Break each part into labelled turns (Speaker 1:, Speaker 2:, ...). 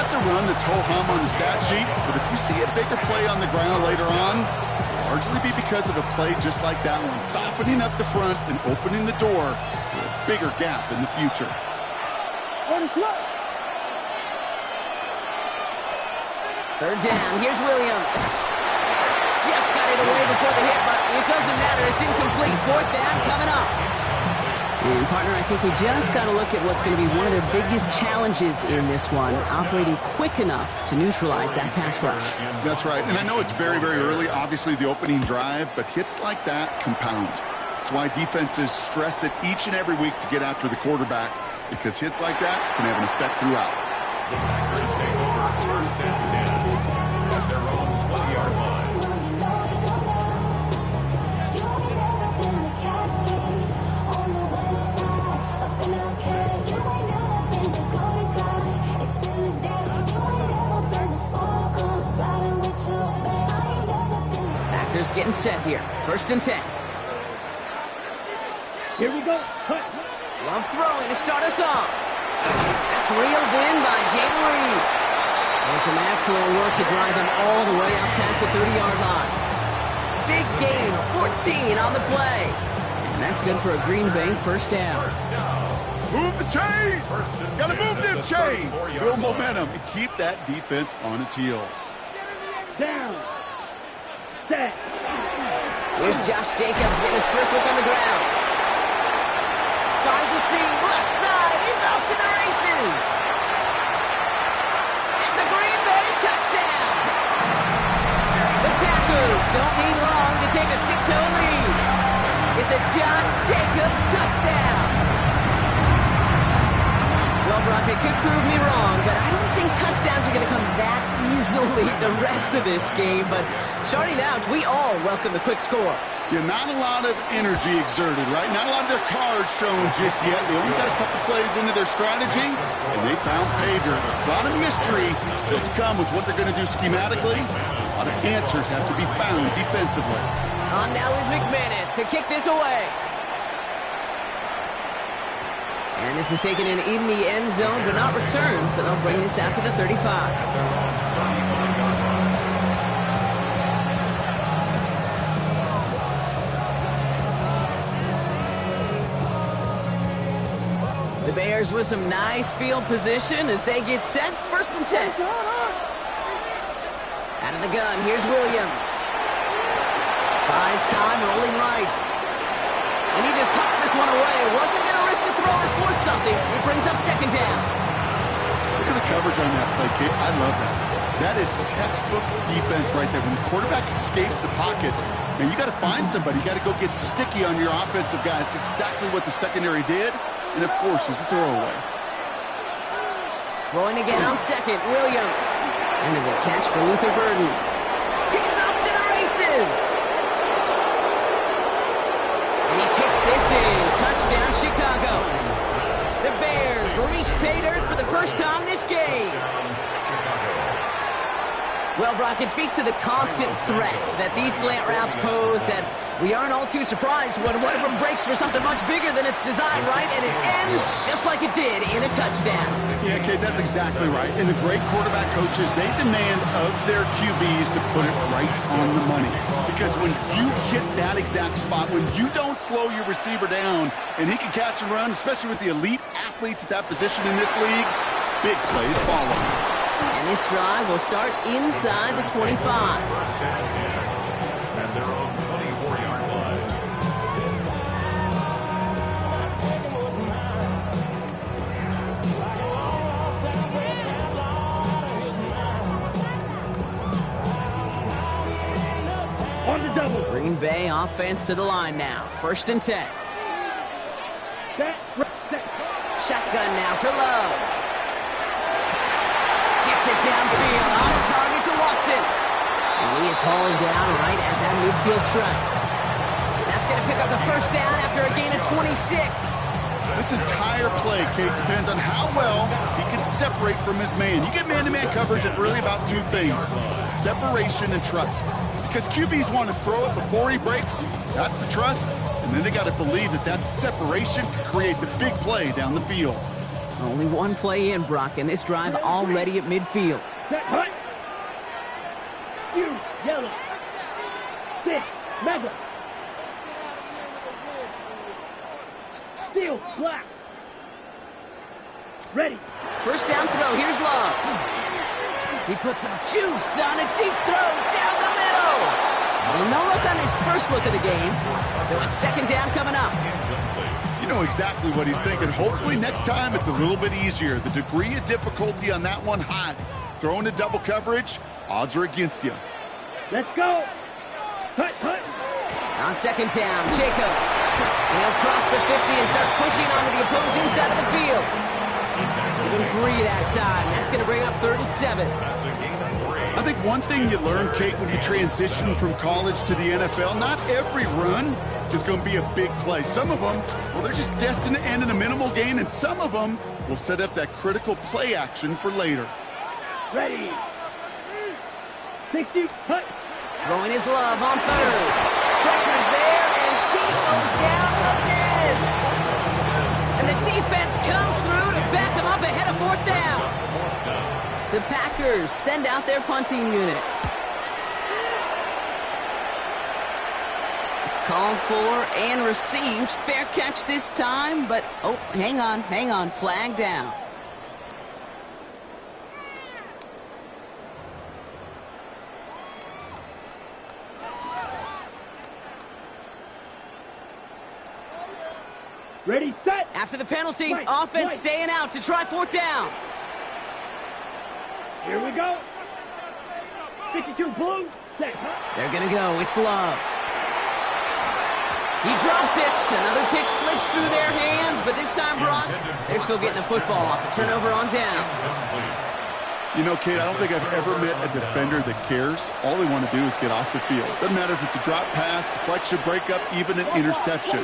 Speaker 1: That's a run that's ho-hum on the stat sheet, but if you see a bigger play on the ground later on, it'll largely be because of a play just like that one, softening up the front and opening the door for a bigger gap in the future.
Speaker 2: Third down, here's Williams. Just got it away before the hit, but it doesn't matter. It's incomplete. Fourth down coming up. And, partner, I think we just got to look at what's going to be one of their biggest challenges in this one, operating quick enough to neutralize that pass rush.
Speaker 1: That's right, and I know it's very, very early, obviously the opening drive, but hits like that compound. That's why defenses stress it each and every week to get after the quarterback, because hits like that can have an effect throughout.
Speaker 3: The Packers take over first and 10 at their own 20-yard line.
Speaker 2: Packers getting set here. First and 10.
Speaker 4: Here we go. Cut.
Speaker 2: Love throwing to start us off. That's reeled in by Jayden Reed. And some excellent work to drive them all the way up past the 30-yard line. Big gain, 14 on the play. And that's good for a Green Bay first down.
Speaker 1: Move the chains! Gotta move them chains! Build momentum and keep that defense on its heels.
Speaker 4: Down. Set.
Speaker 2: Here's Josh Jacobs getting his first look on the ground. Finds a seam, left side, he's off to the races. It's a Green Bay touchdown. The Packers don't need long to take a 6-0 lead. It's a Josh Jacobs touchdown. Well, Brock, it could prove me wrong, but I don't think touchdowns are going to come that easily the rest of this game. But starting out, we all welcome the quick score.
Speaker 1: Yeah, not a lot of energy exerted, right? Not a lot of their cards shown just yet. They only got a couple plays into their strategy, and they found pay dirt. A lot of mystery still to come with what they're going to do schematically. A lot of answers have to be found defensively.
Speaker 2: On now is McManus to kick this away. And this is taken in the end zone, but not returned, so they'll bring this out to the 35. The Bears with some nice field position as they get set. First and 10. Out of the gun, here's Williams. Buys time, rolling right. And he just hucks this one away. Wasn't going to risk a throw or force something. It brings up second down.
Speaker 1: Look at the coverage on that play, Kate. I love that. That is textbook defense right there. When the quarterback escapes the pocket, man, you got to find somebody. You got to go get sticky on your offensive guy. It's exactly what the secondary did. And, of course, is the throwaway.
Speaker 2: Throwing again on second, Williams. And there's a catch for Luther Burden. He's off to the races. And he takes this in. Touchdown, Chicago. The Bears reach pay dirt for the first time this game. Well, Brock, it speaks to the constant threats that these slant routes pose that we aren't all too surprised when one of them breaks for something much bigger than its design, right? And it ends just like it did in a touchdown.
Speaker 1: Yeah, Kate, that's exactly right. And the great quarterback coaches, they demand of their QBs to put it right on the money. Because when you hit that exact spot, when you don't slow your receiver down and he can catch and run, especially with the elite athletes at that position in this league, big plays follow.
Speaker 2: And this drive will start inside the 25.
Speaker 3: At their own 24-yard line.
Speaker 4: On the double.
Speaker 2: Green Bay offense to the line now. First and 10. Shotgun now for Love. Gets it downfield, on target to Watson. And he is hauled down right at that midfield stripe. That's going to pick up the first down after a gain of 26.
Speaker 1: This entire play, Kate, depends on how well he can separate from his man. You get man-to-man coverage, it's really about two things, separation and trust. Because QBs want to throw it before he breaks, that's the trust, and then they got to believe that that separation can create the big play down the field.
Speaker 2: Only one play in, Brock, and this drive already at midfield.
Speaker 4: Set, hut. You, yellow. 6, mega. Steel, black. Ready.
Speaker 2: First down throw, here's Love. He puts some juice on a deep throw down the middle. Well, no look on his first look of the game, so it's second down coming up.
Speaker 1: You know exactly what he's thinking. Hopefully next time it's a little bit easier. The degree of difficulty on that one high. Throwing to double coverage, odds are against you.
Speaker 4: Let's go. Hut, hut.
Speaker 2: On second down, Jacobs. And he'll cross the 50 and start pushing onto the opposing side of the field. Even 3 that time. That's going to bring up 3rd and 7.
Speaker 1: I think one thing you learn, Kate, when you transition from college to the NFL, not every run is going to be a big play. Some of them, well, they're just destined to end in a minimal gain, and some of them will set up that critical play action for later.
Speaker 4: Ready. 60, hut.
Speaker 2: Throwing his Love on 3rd. Pressure's there, and he goes down again. And the defense comes through to back him up ahead of 4th down. The Packers send out their punting unit. Called for and received. Fair catch this time, but, oh, hang on. Flag down.
Speaker 4: Ready, set.
Speaker 2: After the penalty,
Speaker 4: Right,
Speaker 2: offense
Speaker 4: right.
Speaker 2: staying out to try 4th down.
Speaker 4: Here we go. 52 blue. Set, hut.
Speaker 2: They're going to go. It's Love. He drops it. Another pick slips through their hands, but this time, Brock, they're still getting the football off the turnover on downs.
Speaker 1: You know, Kate, I don't think I've ever met a defender that cares. All they want to do is get off the field. Doesn't matter if it's a drop pass, deflection, breakup, even an interception.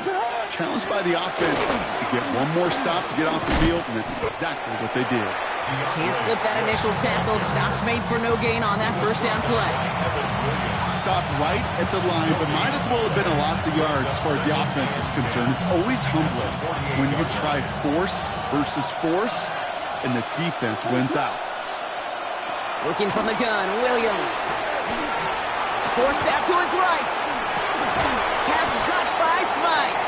Speaker 1: Challenged by the offense to get one more stop to get off the field, and that's exactly what they did.
Speaker 2: Can't slip that initial tackle. Stops made for no gain on that first down play.
Speaker 1: Stopped right at the line, but might as well have been a loss of yards as far as the offense is concerned. It's always humbling when you try force versus force, and the defense wins out.
Speaker 2: Looking from the gun, Williams. Forced out to his right. Pass cut by Smythe.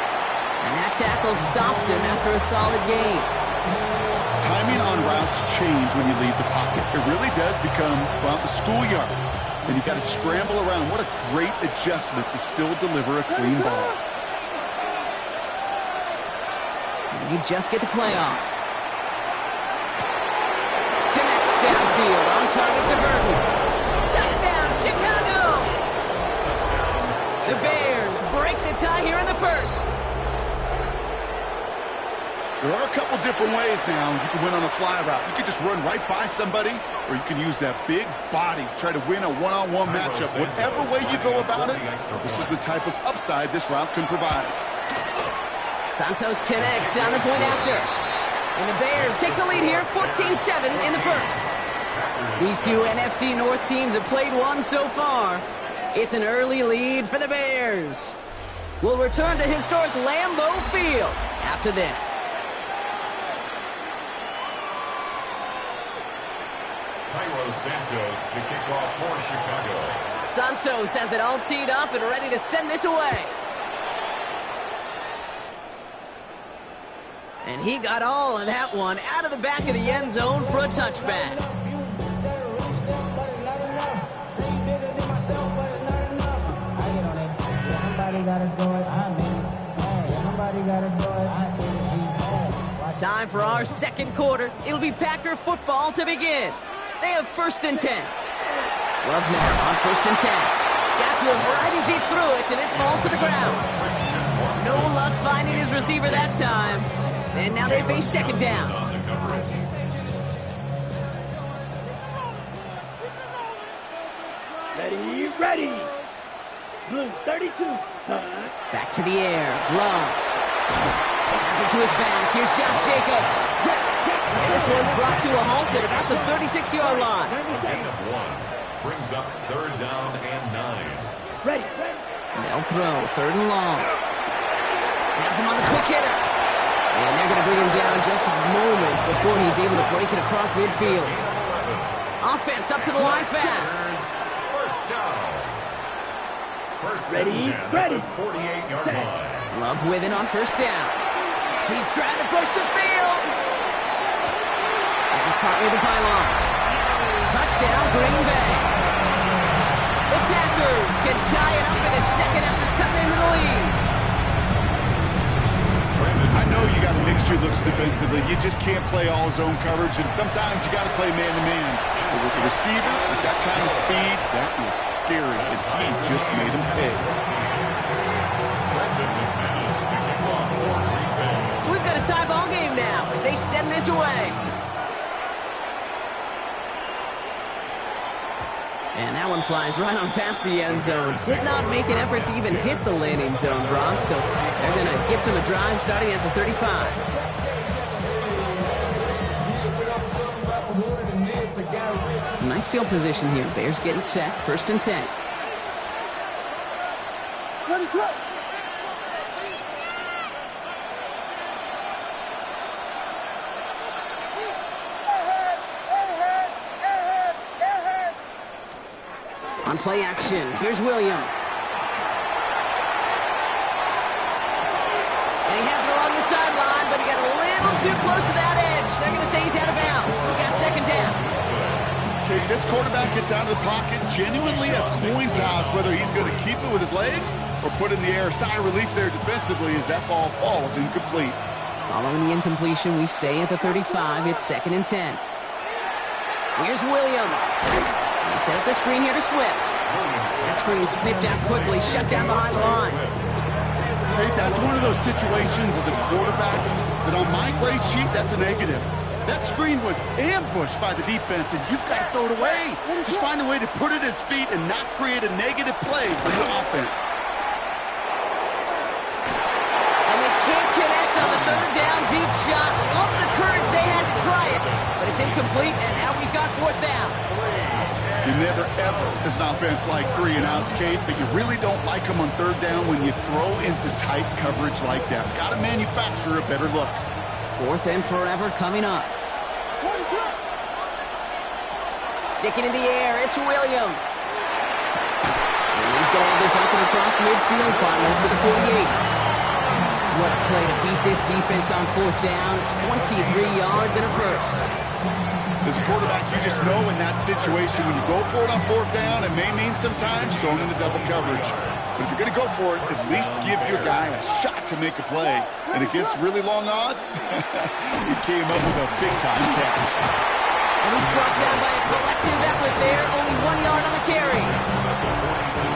Speaker 2: And that tackle stops him after a solid gain.
Speaker 1: Timing on routes change when you leave the pocket. It really does become, well, the schoolyard. And you got to scramble around. What a great adjustment to still deliver a clean ball.
Speaker 2: And you just get the play off. Connects downfield, on target to Burton. Touchdown, Chicago! The Bears break the tie here in the first.
Speaker 1: There are a couple different ways now you can win on a fly route. You can just run right by somebody, or you can use that big body, try to win a one-on-one matchup. Whatever way you go about it, this is the type of upside this route can provide.
Speaker 2: Santos connects on the point after. And the Bears take the lead here, 14-7 in the first. These two NFC North teams have played one so far. It's an early lead for the Bears. We'll return to historic Lambeau Field after this.
Speaker 3: Santos to kick off for Chicago.
Speaker 2: Santos has it all teed up and ready to send this away. And he got all of that one out of the back of the end zone for a touchback. Time for our second quarter. It'll be Packer football to begin. They have 1st and 10. Love now on 1st and 10. Got to him right as he threw it, and it falls to the ground. No luck finding his receiver that time. And now they face second down.
Speaker 4: Ready, ready. Blue 32.
Speaker 2: Back to the air. Love. Has it to his back. Here's Josh Jacobs. And this one's brought to a halt at about the 36-yard line.
Speaker 3: Gain of 1 brings up 3rd down and 9.
Speaker 4: Ready, ready.
Speaker 2: They'll throw 3rd and long. Has him on the quick hitter. And they're going to bring him down just moments before he's able to break it across midfield. Offense up to the line fast.
Speaker 3: First down. First
Speaker 4: Ready,
Speaker 3: and 10
Speaker 4: ready.
Speaker 3: at the 48-yard line.
Speaker 2: Love with it on first down. He's trying to push the field. This is caught near the pylon. Touchdown, Green Bay. The Packers can tie it up in a second after cutting into the lead.
Speaker 1: I know you got to mix your looks defensively. You just can't play all zone coverage, and sometimes you got to play man-to-man. But with the receiver, with that kind of speed, that is scary, and he just made him pay.
Speaker 2: So we've got a tie ball game now as they send this away. And that one flies right on past the end zone. Did not make an effort to even hit the landing zone, Brock. So they're going to gift him a drive starting at the 35. Some nice field position here. Bears getting set. First and 10. On play action, here's Williams. And he has it along the sideline, but he got a little too close to that edge. They're going to say he's out of bounds. We've got second down.
Speaker 1: Okay, this quarterback gets out of the pocket, genuinely a coin toss whether he's going to keep it with his legs or put it in the air. Sigh of relief there defensively as that ball falls incomplete.
Speaker 2: Following the incompletion, we stay at the 35. It's second and 10. Here's Williams. They set up the screen here to Swift. That screen sniffed out quickly, shut down behind the line.
Speaker 1: Okay, that's one of those situations as a quarterback that on my grade sheet, that's a negative. That screen was ambushed by the defense, and you've got to throw it away. Just find a way to put it at his feet and not create a negative play for the offense.
Speaker 2: And they can't connect on the third down deep shot. Love the courage they had to try it, but it's incomplete, and now we've got fourth down.
Speaker 1: You never, ever, as an offense, like 3 and outs, Kate, but you really don't like them on third down when you throw into tight coverage like that. Got to manufacture a better look.
Speaker 2: Fourth and forever coming up. Sticking in the air, it's Williams. And he's going to have this up and across midfield, partner, to the 48. What a play to beat this defense on fourth down. 23 yards and a first.
Speaker 1: As a quarterback, you just know in that situation, when you go for it on fourth down, it may mean sometimes throwing in the double coverage. But if you're going to go for it, at least give your guy a shot to make a play. And against really long odds, he came up with a big-time catch.
Speaker 2: And he's brought down by a collective effort there. Only 1 yard on the carry.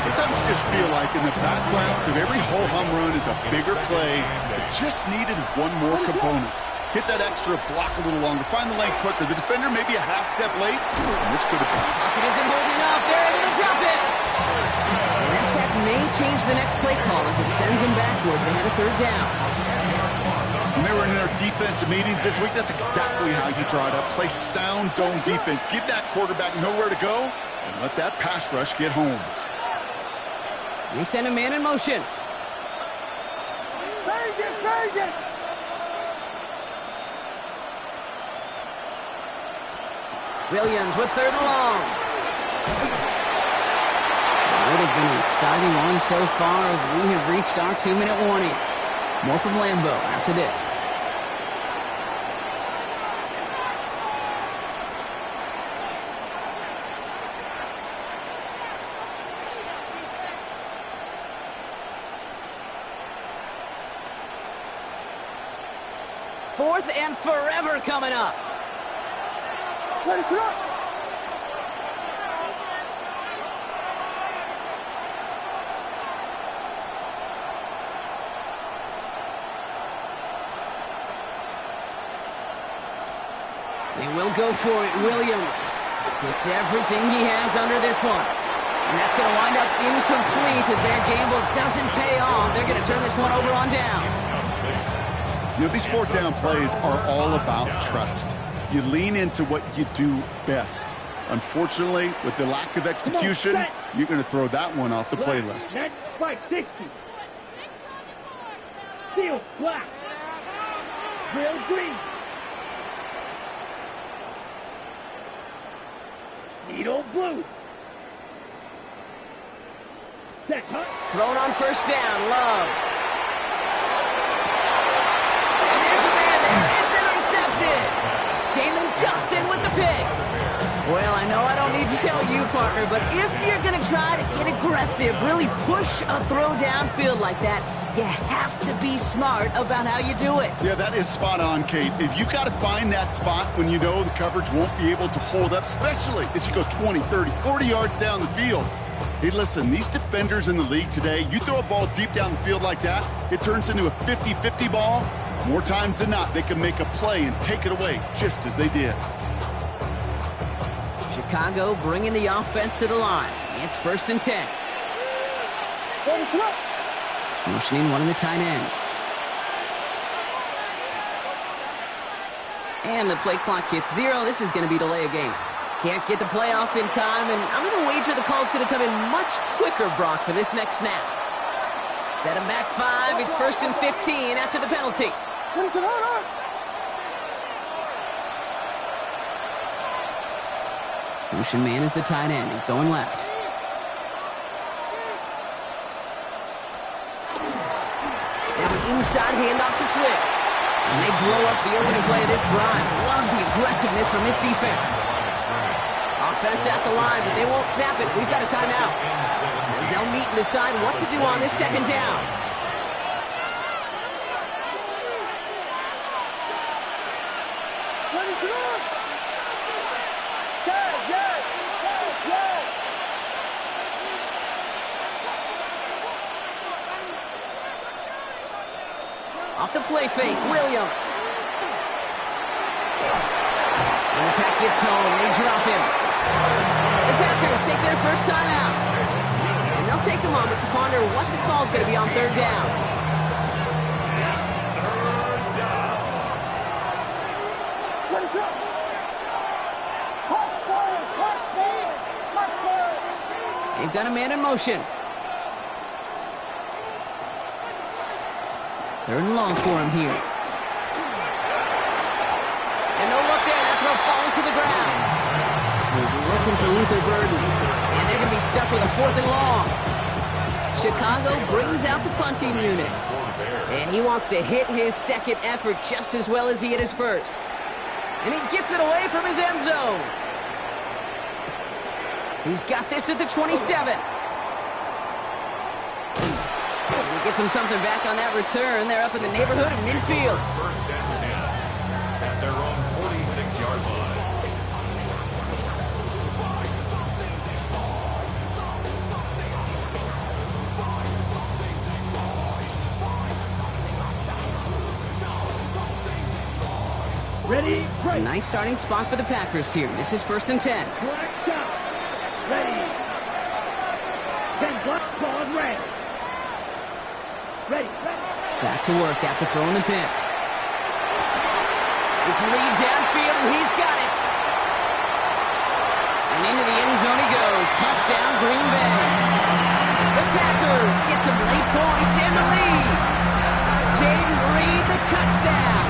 Speaker 1: Sometimes you just feel like in the background of every whole home run is a bigger play that just needed one more component. Hit that extra block a little longer. Find the lane quicker. The defender may be a half step late, and this could have been.
Speaker 2: Pocket isn't holding up. They're able to drop it. And that sack may change the next play call as it sends them backwards ahead of third down.
Speaker 1: When they were in their defensive meetings this week, that's exactly how you draw it up. Play sound zone defense. Give that quarterback nowhere to go, and let that pass rush get home.
Speaker 2: They send a man in motion. Williams with third and long. It has been an exciting one so far as we have reached our 2-minute warning. More from Lambeau after this. Fourth and forever coming up.
Speaker 4: Let's go.
Speaker 2: They will go for it. Williams puts everything he has under this one. And that's going to wind up incomplete as their gamble doesn't pay off. They're going to turn this one over on downs.
Speaker 1: You know, these fourth down plays are all about trust. You lean into what you do best. Unfortunately, with the lack of execution, you're going to throw that one off the playlist.
Speaker 4: Next, 560. Steel, black. Drill green. Needle blue. Set hunt.
Speaker 2: Thrown on first down, Love. And there's a man there. It's intercepted. Jalen Johnson with the pick. Well, I know I don't need to tell you, partner, but if you're going to try to get aggressive, really push a throw downfield like that, you have to be smart about how you do it.
Speaker 1: Yeah, that is spot on, Kate. If you've got to find that spot when you know the coverage won't be able to hold up, especially as you go 20, 30, 40 yards down the field. Hey, listen, these defenders in the league today, you throw a ball deep down the field like that, it turns into a 50-50 ball. More times than not, they can make a play and take it away, just as they did.
Speaker 2: Chicago bringing the offense to the line. It's 1st and 10. Motioning one of the tight ends. And the play clock hits 0. This is going to be delay a game. Can't get the play off in time, and I'm going to wager the call's going to come in much quicker, Brock, for this next snap. Set him back 5. It's 1st and 15 after the penalty. Motion man is the tight end. He's going left. Now an inside handoff to Swift. And they blow up the opening play of this drive. Love the aggressiveness from this defense. Offense at the line, but they won't snap it. We've got a timeout. As they'll meet and decide what to do on this 2nd down. Off the play fake, Williams. And the pack gets home. They drop him. The Packers take their first time out. And they'll take a moment to ponder what the call's going to be on 3rd down. They've got a man in motion. 3rd and long for him here. And no look there. That throw falls to the ground. He's looking for Luther Burden. And they're going to be stuck with a 4th and long. Chicago brings out the punting unit. And he wants to hit his 2nd effort just as well as he hit his 1st. And he gets it away from his end zone. He's got this at the 27. Gets him something back on that return. They're up in the neighborhood of midfield.
Speaker 3: 1st and 10 at their own 46-yard line.
Speaker 4: Ready,
Speaker 2: A nice starting spot for the Packers here. This is 1st and 10.
Speaker 4: black down. Ready. 10 black on red. Ready.
Speaker 2: Back to work after throwing the pick. It's Reed downfield, and he's got it. And into the end zone he goes. Touchdown, Green Bay. The Packers get some late points in the lead. Jaden Reed, the touchdown.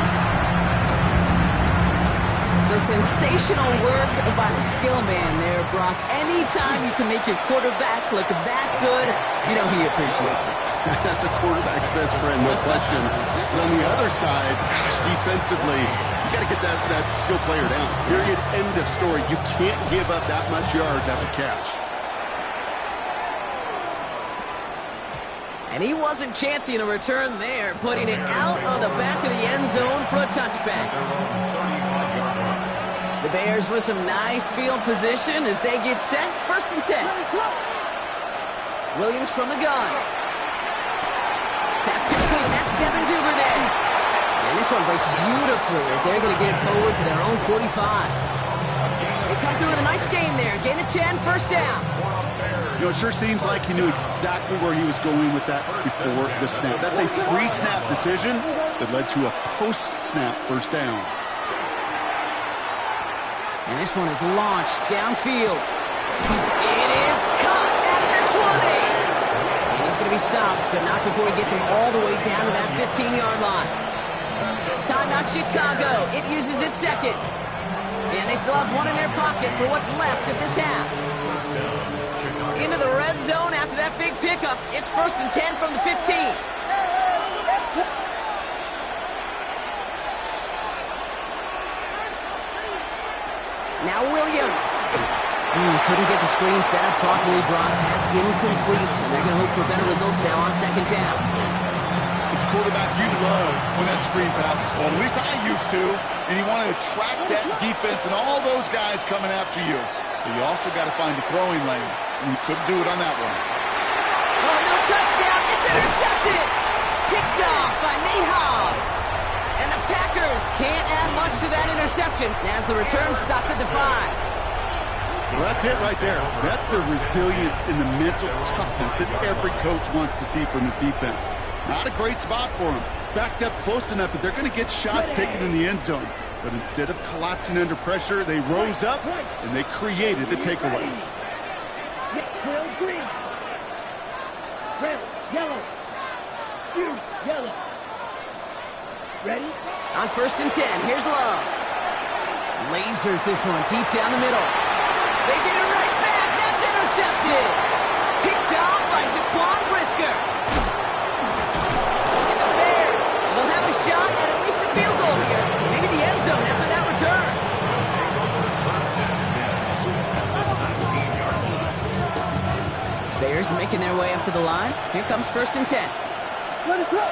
Speaker 2: So sensational work by the skill man there, Brock. Anytime you can make your quarterback look that good, you know he appreciates it.
Speaker 1: That's a quarterback's best friend, no question. But on the other side, gosh, defensively, you got to get that skill player down. Period, end of story. You can't give up that much yards after catch.
Speaker 2: And he wasn't chancing a return there, putting it out of the back of the end zone for a touchback. The Bears with some nice field position as they get set. 1st and 10. Williams from the gun. Pass complete. That's Devin Duvernay. And this one breaks beautifully as they're going to get it forward to their own 45. They come through with a nice gain there. Gain of 10, 1st down.
Speaker 1: You know, it sure seems like he knew exactly where he was going with that before the snap. That's a pre-snap decision that led to a post-snap 1st down.
Speaker 2: And this one is launched downfield. It is caught at the 20. And he's going to be stopped, but not before he gets him all the way down to that 15-yard line. Timeout Chicago. It uses its second. And they still have one in their pocket for what's left of this half. Into the red zone after that big pickup. It's 1st and 10 from the 15. Now Williams. Couldn't get the screen set up properly. Broadcast incomplete. And they're going to hope for better results now on 2nd down.
Speaker 1: As a quarterback, you love when that screen passes well. At least I used to. And you want to attract that defense and all those guys coming after you. But you also got to find the throwing lane. And you couldn't do it on that one.
Speaker 2: Oh, no touchdown. It's intercepted. Picked off by Nate Hobbs. And the Packers can't add much to that interception as the return stopped at the 5.
Speaker 1: Well, that's it right there. That's the resilience and the mental toughness that every coach wants to see from his defense. Not a great spot for him. Backed up close enough that they're going to get shots taken in the end zone. But instead of collapsing under pressure, they rose up and they created the takeaway.
Speaker 4: Trail green. Trail yellow. Huge yellow. Ready?
Speaker 2: On 1st and 10, here's Love. Lasers this one deep down the middle. They get it right back. That's intercepted. Picked off by Jaquan Brisker. And the Bears will have a shot at least a field goal here. Maybe the end zone after that return. Bears making their way up to the line. Here comes 1st and 10.
Speaker 4: Let us up.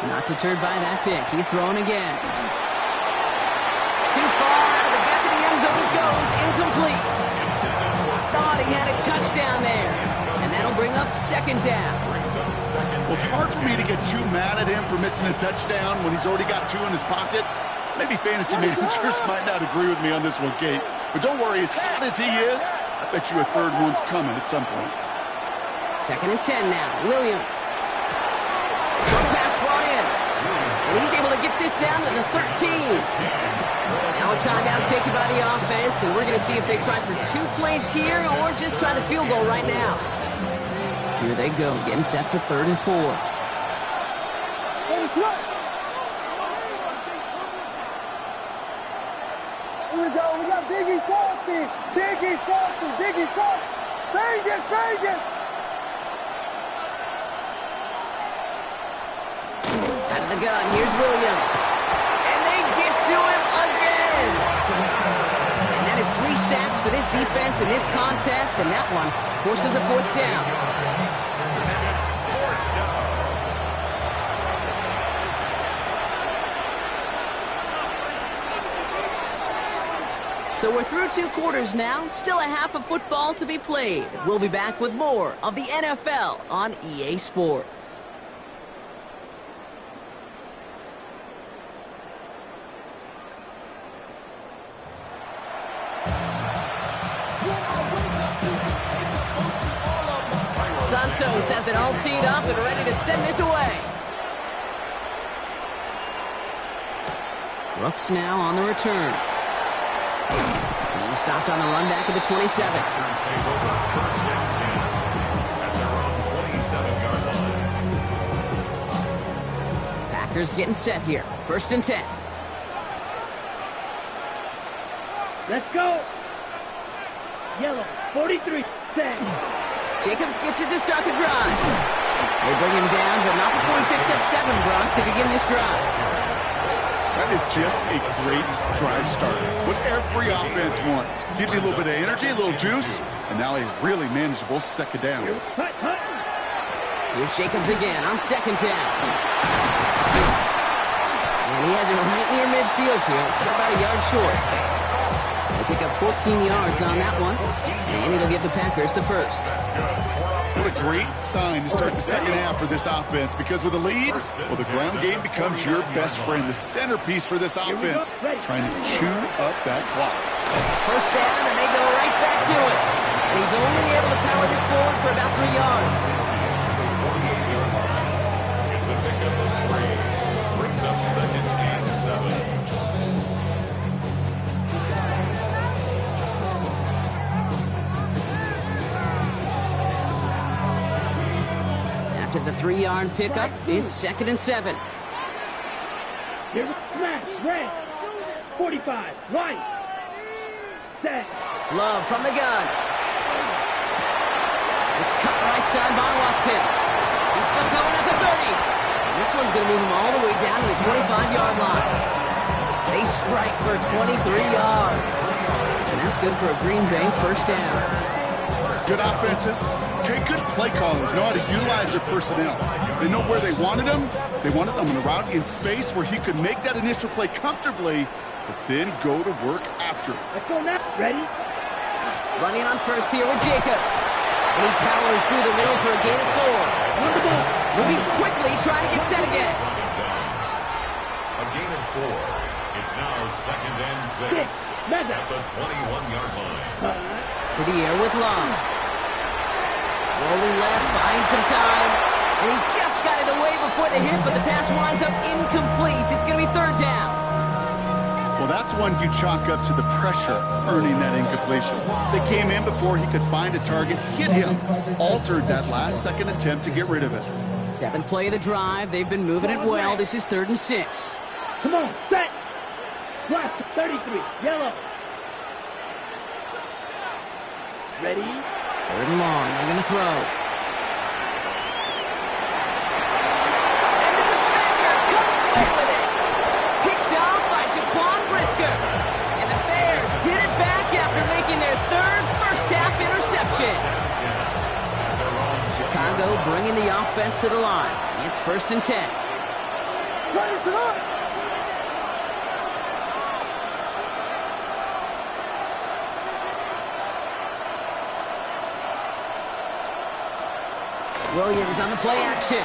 Speaker 2: Not deterred by that pick. He's throwing again. Too far out of the back of the end zone it goes. Incomplete. Thought he had a touchdown there. And that'll bring up 2nd down.
Speaker 1: Well, it's hard for me to get too mad at him for missing a touchdown when he's already got 2 in his pocket. Maybe fantasy managers might not agree with me on this one, Kate. But don't worry, as hot as he is, I bet you a 3rd one's coming at some point.
Speaker 2: 2nd and 10 now. Williams. Short pass brought in. And he's able to get this down to the 13. Now a timeout taken by the offense, and we're going to see if they try for 2 plays here or just try the field goal right now. Here they go, getting set for 3rd and 4.
Speaker 4: Let us up. Here we go. We got Biggie Frosty. Biggie Frosty. Biggie Frosty. Vegas. Vegas.
Speaker 2: Out of the gun, here's Williams. And they get to him again. And that is 3 sacks for this defense in this contest, and that one forces a 4th down. So we're through 2 quarters now, still a half of football to be played. We'll be back with more of the NFL on EA Sports. Santos has it all teed up and ready to send this away. Brooks now on the return. He's stopped on the run back at the 27.
Speaker 3: Take over 1st and 10 at their own 27-yard line.
Speaker 2: Packers getting set here. 1st and 10.
Speaker 4: Let's go. Yellow. 43. Set.
Speaker 2: Jacobs gets it to start the drive. They bring him down, but not before he picks up 7, Brock, to begin this drive.
Speaker 1: That is just a great drive starter. What every offense wants. Gives you a little bit of energy, a little juice, and now a really manageable 2nd down.
Speaker 4: Hut, hut.
Speaker 2: Here's Jacobs again on 2nd down. And he has it right near midfield here. It's about a yard short. They pick up 14 yards on that one, and it'll give the Packers the 1st.
Speaker 1: What a great sign to start the 2nd half for this offense, because with a lead, well, the ground game becomes your best friend, the centerpiece for this offense, trying to chew up that clock.
Speaker 2: 1st down, and they go right back to it. And he's only able to power this forward for about 3 yards.
Speaker 3: It's a pickup of 3. Brings up 2nd and 7.
Speaker 2: After the 3-yard pickup, it's 2nd and 7.
Speaker 4: Left, red. 45, right. Set.
Speaker 2: Love from the gun. It's cut right side by Watson. He's still going at the 30. This one's going to move him all the way down to the 25-yard line. They strike for 23 yards. And that's good for a Green Bay first down.
Speaker 1: Good offenses. Okay, good play callers know how to utilize their personnel. They know where they wanted him. They wanted him on a route in space where he could make that initial play comfortably, but then go to work after.
Speaker 4: Let's go now. Ready?
Speaker 2: Running on first here with Jacobs. And he powers through the middle for a gain of 4.
Speaker 4: On the ball.
Speaker 2: Moving quickly, trying to get set again.
Speaker 3: A gain of 4. It's now 2nd and 6 at the 21-yard line.
Speaker 2: To the air with Long. Rolling left, buying some time. And he just got it away before the hit, but the pass winds up incomplete. It's going to be 3rd down.
Speaker 1: Well, that's one you chalk up to the pressure earning that incompletion. They came in before he could find a target, hit him, altered that last second attempt to get rid of it.
Speaker 2: 7th play of the drive. They've been moving it well. This is 3rd and 6.
Speaker 4: Come on, set. Left, 33, yellow. Ready?
Speaker 2: 3rd and long. They're going to throw. And the defender coming away with it. Picked off by Jaquan Brisker. And the Bears get it back after making their 3rd first-half interception. Chicago bringing the offense to the line. It's 1st and 10.
Speaker 4: Run it up.
Speaker 2: Williams on the play action. Ooh,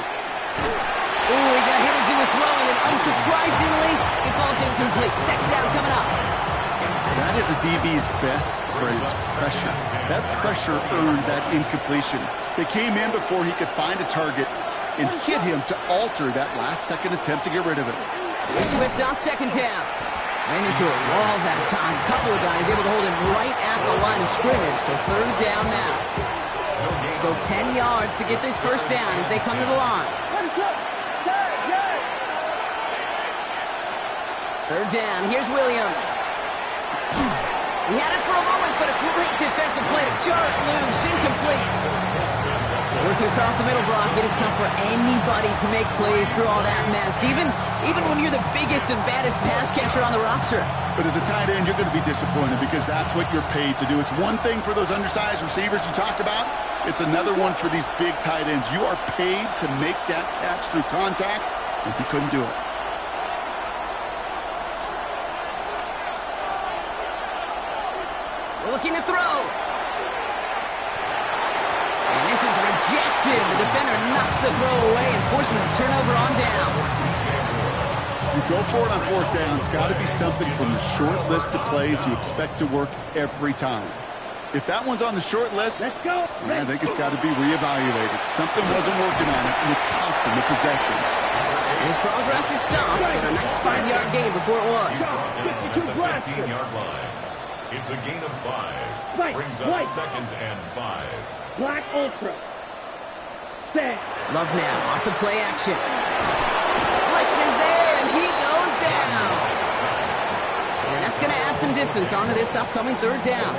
Speaker 2: he got hit as he was throwing, and unsurprisingly, it falls incomplete. 2nd down coming up.
Speaker 1: That is a DB's best friend, pressure. That pressure earned that incompletion. They came in before he could find a target and hit him to alter that last second attempt to get rid of it.
Speaker 2: Swift on 2nd down. Ran into a wall that time. A couple of guys able to hold him right at the line of scrimmage, so 3rd down now. So 10 yards to get this first down as they come to the line. 3rd down. Here's Williams. He had it for a moment, but a great defensive play to jar it loose. Incomplete. Working across the middle, Brock. It is tough for anybody to make plays through all that mess, even when you're the biggest and baddest pass catcher on the roster.
Speaker 1: But as a tight end, you're going to be disappointed because that's what you're paid to do. It's one thing for those undersized receivers you talked about. It's another one for these big tight ends. You are paid to make that catch through contact, and he couldn't do it.
Speaker 2: Looking to throw. And this is rejected. The defender knocks the throw away and forces a turnover on downs.
Speaker 1: You go for it on 4th down. It's got to be something from the short list of plays you expect to work every time. If that one's on the short list,
Speaker 4: Let's go.
Speaker 1: I think it's got to be reevaluated. Something wasn't working on it, and it cost him the possession.
Speaker 2: His progress is soft, but a nice 5-yard gain before it was.
Speaker 3: At the 15-yard line. It's a gain of 5.
Speaker 4: Right,
Speaker 3: Brings up
Speaker 4: right.
Speaker 3: 2nd and 5.
Speaker 4: Black Ultra. Set.
Speaker 2: Love now off the play action. Blitz is there, and he goes down. And that's going to add some distance onto this upcoming 3rd down.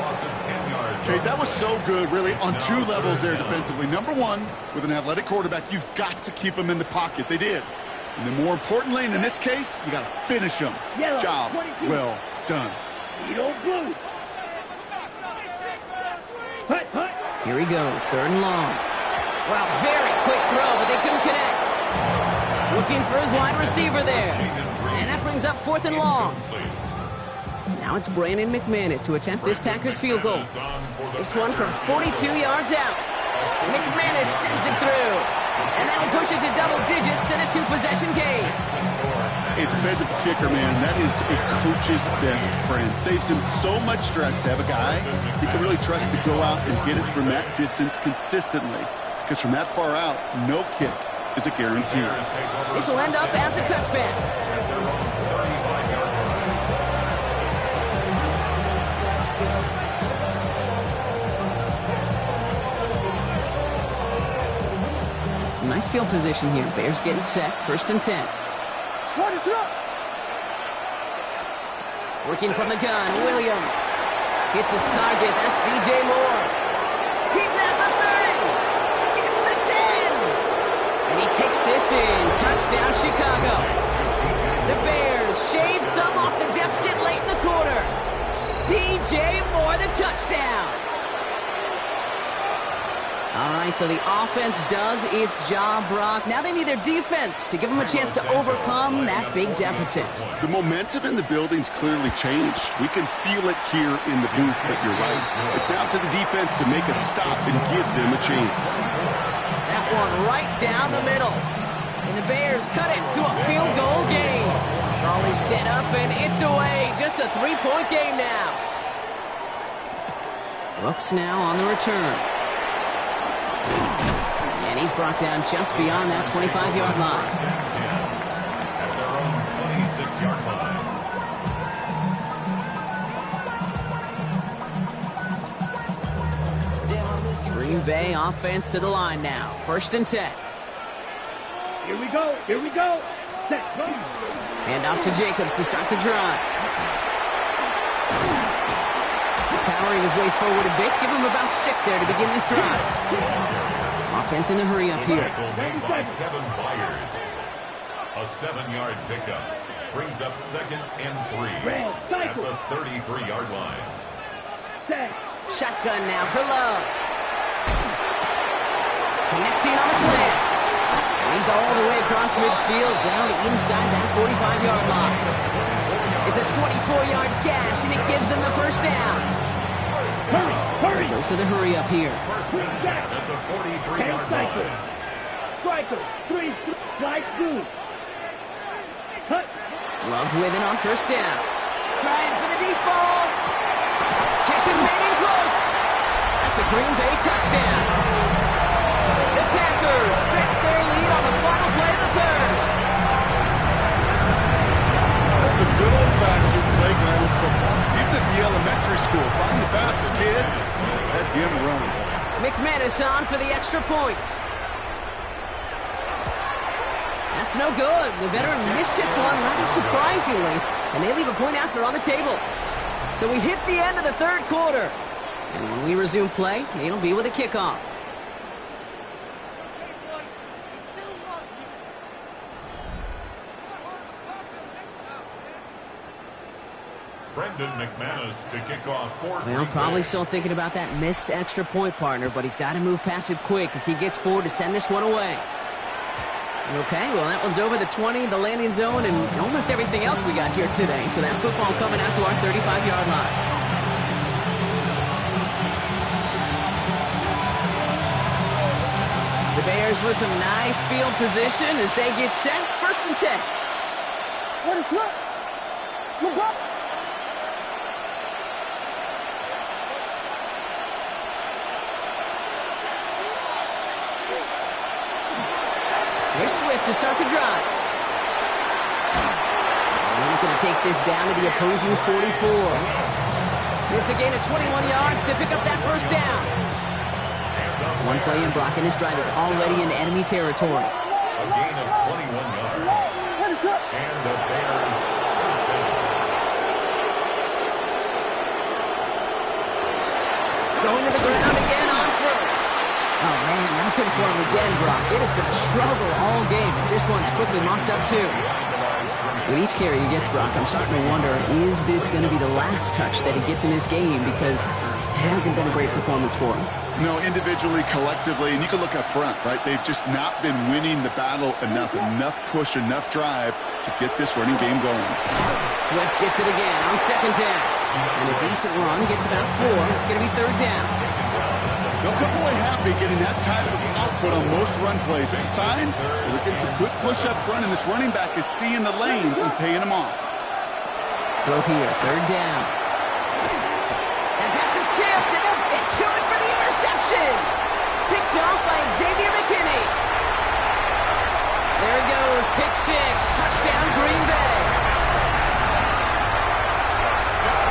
Speaker 1: Okay, that was so good, really, on 2 levels there defensively. Number 1, with an athletic quarterback, you've got to keep him in the pocket. They did. And then more importantly, and in this case, you got to finish him.
Speaker 4: Yellow,
Speaker 1: Job
Speaker 4: 22.
Speaker 1: well done.
Speaker 4: Yellow blue. Hut, hut.
Speaker 2: Here he goes, 3rd and long. Wow, very quick throw, but they couldn't connect. Looking for his wide receiver there. And that brings up 4th and long. Now it's Brandon McManus to attempt this Packers field goal. This one from 42 yards out. McManus sends it through. And that'll push it to double digits and a 2-possession game.
Speaker 1: A defensive kicker, man, that is a coach's best friend. Saves him so much stress to have a guy he can really trust to go out and get it from that distance consistently. Because from that far out, no kick is a guarantee.
Speaker 2: This will end up as a touchback. Some nice field position here. Bears getting set. 1st and 10.
Speaker 4: What is up?
Speaker 2: Working from the gun, Williams. Hits his target, that's DJ Moore. He's at the 30. Gets the 10. And he takes this in. Touchdown, Chicago. The Bears shave some off the deficit late in the quarter. DJ Moore, the touchdown. All right, so the offense does its job, Brock. Now they need their defense to give them a chance to overcome that big deficit.
Speaker 1: The momentum in the building's clearly changed. We can feel it here in the booth, but you're right. It's now to the defense to make a stop and give them a chance.
Speaker 2: That one right down the middle. And the Bears cut it to a field goal game. Crawley set up, and it's away. Just a 3-point game now. Brooks now on the return. And he's brought down just beyond that 25-yard line.
Speaker 3: At their own 26-yard line.
Speaker 2: Green Bay offense to the line now. 1st and 10.
Speaker 4: Here we go. Here we go.
Speaker 2: Hand off to Jacobs to start the drive. Powering his way forward a bit. Give him about 6 there to begin this drive. Offense in the hurry up here.
Speaker 3: Made by Kevin Byard. A 7-yard pickup brings up 2nd and 3 at the 33-yard line.
Speaker 2: Shotgun now for Love. Connecting on the slant. And he's all the way across midfield down inside that 45-yard line. It's a 24-yard gash, and it gives them the first down.
Speaker 4: Hurry!
Speaker 2: Goes to the hurry up here.
Speaker 3: First down at the 43-yard line.
Speaker 4: Striker, 3, slide through. Cut.
Speaker 2: Love with it on 1st down. Trying for the deep ball. Catch is made in close. That's a Green Bay touchdown. The Packers stretch their lead on the final play of the 3rd.
Speaker 1: That's some good old-fashioned playground football. Even at the elementary school, find the fastest kid, let him run.
Speaker 2: McManus on for the extra point. That's no good. The veteran mishits one rather surprisingly, and they leave a point after on the table. So we hit the end of the 3rd quarter. And when we resume play, it'll be with a kickoff.
Speaker 3: Brendan McManus to kick off for Green
Speaker 2: Well, probably
Speaker 3: Bay.
Speaker 2: still thinking about that missed extra point, partner, but he's got to move past it quick as he gets forward to send this one away. Okay, well, that one's over the 20, the landing zone, and almost everything else we got here today. So that football coming out to our 35-yard line. The Bears with some nice field position as they get set. 1st and 10.
Speaker 4: What is up? Look up.
Speaker 2: Swift to start the drive. And he's going to take this down to the opposing 44. It's a gain of 21 yards to pick up that 1st down. One play in, Brock, and his drive is already in enemy territory.
Speaker 3: A gain of 21 yards. And the Bears first down.
Speaker 2: Going to the ground again on 1st. Oh, man, nothing for him again, Brock. It has been a struggle all game as this one's quickly mocked up, too. With each carry he gets, Brock, I'm starting to wonder, is this going to be the last touch that he gets in this game? Because it hasn't been a great performance for him.
Speaker 1: No, individually, collectively, and you can look up front, right? They've just not been winning the battle enough push, enough drive to get this running game going.
Speaker 2: Swift gets it again on 2nd down. And a decent run gets about 4. It's going to be 3rd down.
Speaker 1: They'll come away happy getting that type of output on most run plays. It's a sign that they're getting some good push up front, and this running back is seeing the lanes and paying them off.
Speaker 2: Throw here, 3rd down. And pass is tipped, and they'll get to it for the interception. Picked off by Xavier McKinney. There he goes, pick 6, touchdown Green Bay.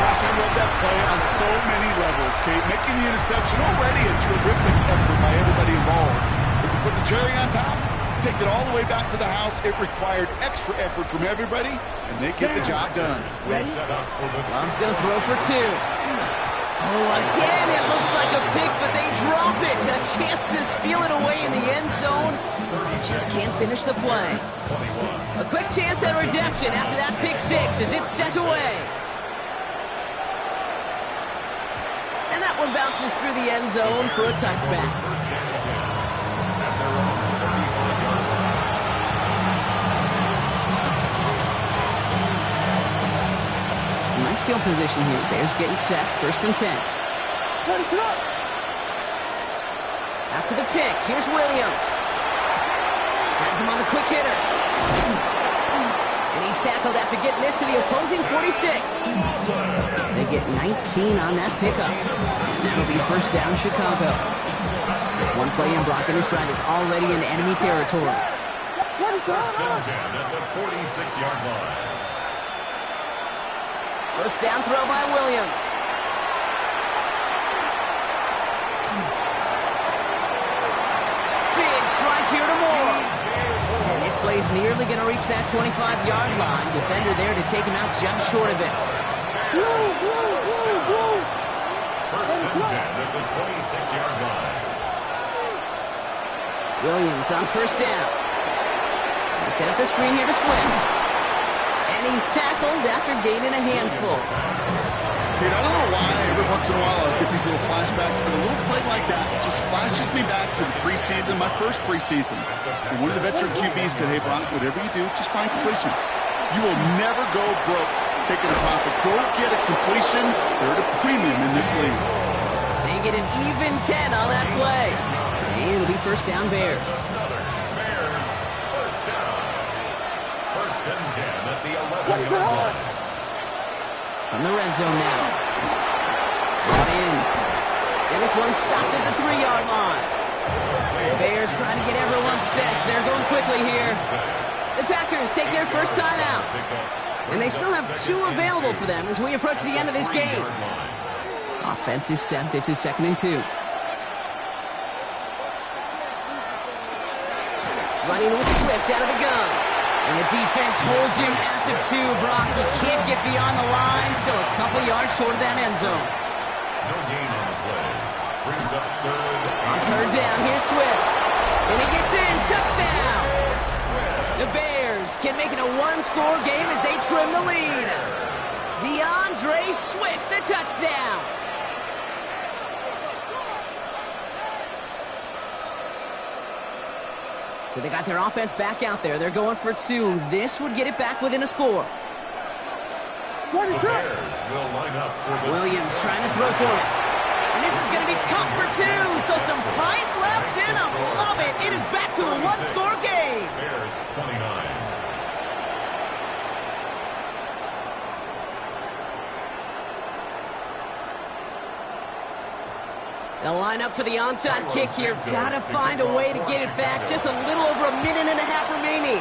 Speaker 1: Gosh, I love that play on so many levels, Kate. Making the interception already a terrific effort by everybody involved. But to put the cherry on top, it's take it all the way back to the house. It required extra effort from everybody, and they get the job done.
Speaker 2: Love's going to throw for 2. Oh, again, it looks like a pick, but they drop it. A chance to steal it away in the end zone. Just can't finish the play. A quick chance at redemption after that pick 6 as it's sent away. And that one bounces through the end zone for a touchback. Nice field position here. Bears getting set. 1st and 10. After the pick, here's Williams. Has him on the quick hitter. And he's tackled after getting this to the opposing 46. They get 19 on that pickup. And that'll be 1st down, Chicago. One play in blocking his drive is already in enemy territory.
Speaker 3: 1st and 10 at the 46-yard line.
Speaker 2: 1st down throw by Williams. Big strike here to Moore. And this play's nearly going to reach that 25-yard line. Defender there to take him out just short of it.
Speaker 3: 1st and 10 at the 26-yard line.
Speaker 2: Williams on 1st down. They set up the screen here to Swift. And he's tackled after gaining a handful.
Speaker 1: Kate, I don't know why every once in a while I'll get these little flashbacks, but a little play like that just flashes me back to the preseason, my first preseason. And one of the veteran QBs said, hey, Brock, whatever you do, just find completions. You will never go broke taking a profit. Go get a completion. They're at a premium in this league.
Speaker 2: They get an even 10 on that play. And it'll be 1st down Bears. From the red zone now. Brought in. And this one's stopped at the 3-yard line. Bears trying to get everyone set. They're going quickly here. The Packers take their 1st time out. And they still have 2 available for them as we approach the end of this game. Offense is set. This is 2nd and 2. Running with Swift out of the gun. And the defense holds him at the 2, Brock. He can't get beyond the line. Still a couple yards short of that end zone.
Speaker 3: No gain on the play. Brings up 3rd.
Speaker 2: On 3rd down, here's Swift. And he gets in. Touchdown. The Bears can make it a 1-score game as they trim the lead. DeAndre Swift, the touchdown. So they got their offense back out there. They're going for 2. This would get it back within a score.
Speaker 3: The Bears will line up for the
Speaker 2: Williams trying to throw for it. And this is going to be caught for 2. So some fight left in him. Love it. It is back to a 1-score game.
Speaker 3: Bears 29.
Speaker 2: They'll line up for the onside kick here. Gotta find a way to get it back. Just a little over a minute and a half remaining.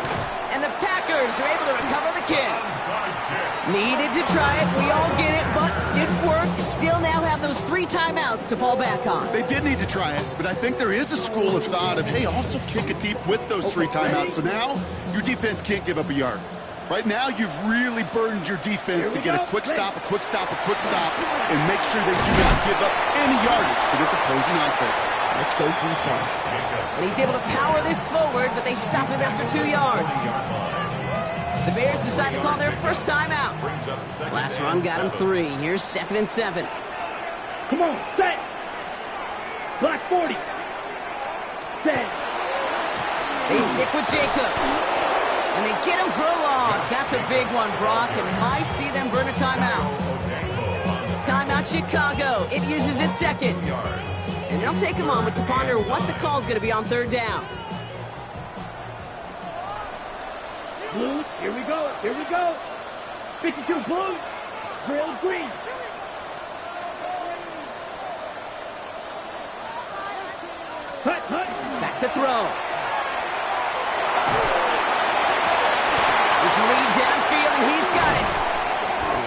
Speaker 2: And the Packers are able to recover the kick. Needed to try it. We all get it, but didn't work. Still now have those 3 timeouts to fall back on.
Speaker 1: They did need to try it, but I think there is a school of thought of, hey, also kick it deep with those 3 timeouts. So now your defense can't give up a yard. Right now, you've really burdened your defense to get a quick stop, and make sure they do not give up any yardage to this opposing offense.
Speaker 2: Let's go defense. And he's able to power this forward, but they stop him after 2 yards. The Bears decide to call their 1st time out. Last run got him 3. Here's 2nd and 7.
Speaker 4: Come on, set. Black 40. Set.
Speaker 2: They stick with Jacobs. And they get him for a loss. That's a big one, Brock, and might see them burn a timeout. Timeout Chicago. It uses its 2nd. And they'll take a moment to ponder what the call is going to be on 3rd down.
Speaker 4: Blues, here we go, here we go. 52 Blues, grilled green. Hut.
Speaker 2: Back to throw. It's Reed downfield, and he's got it.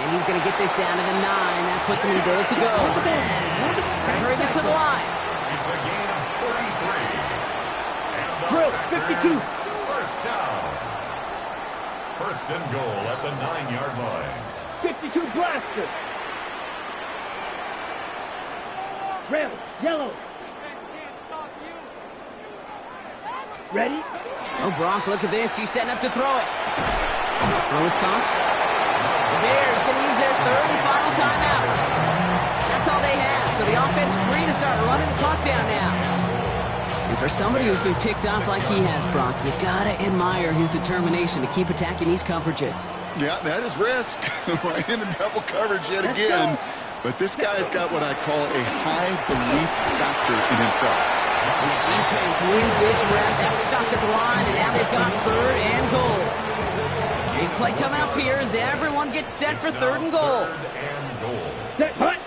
Speaker 2: And he's going to get this down to the 9. That puts him in goal to go. Gotta hurry this to the line.
Speaker 3: It's a gain of 33.
Speaker 4: Drill, 52,
Speaker 3: First down. First and goal at the 9-yard line.
Speaker 4: 52 Blaster. Red, yellow. Ready?
Speaker 2: Oh, Brock, look at this. He's setting up to throw it. Throw is caught. The Bears going to use their third and final timeout. That's all they have. So the offense free to start running the clock down now. And for somebody who's been picked off like he has, Brock, you got to admire his determination to keep attacking these coverages.
Speaker 1: Yeah, that is risk. Right into double coverage yet again. But this guy's got what I call a high belief factor in himself.
Speaker 2: And the defense wins this rep. That's stuck at the line, and now they've got third and goal. Big play coming up here as everyone gets set for third and goal.
Speaker 3: Third and goal.
Speaker 4: Set, punt.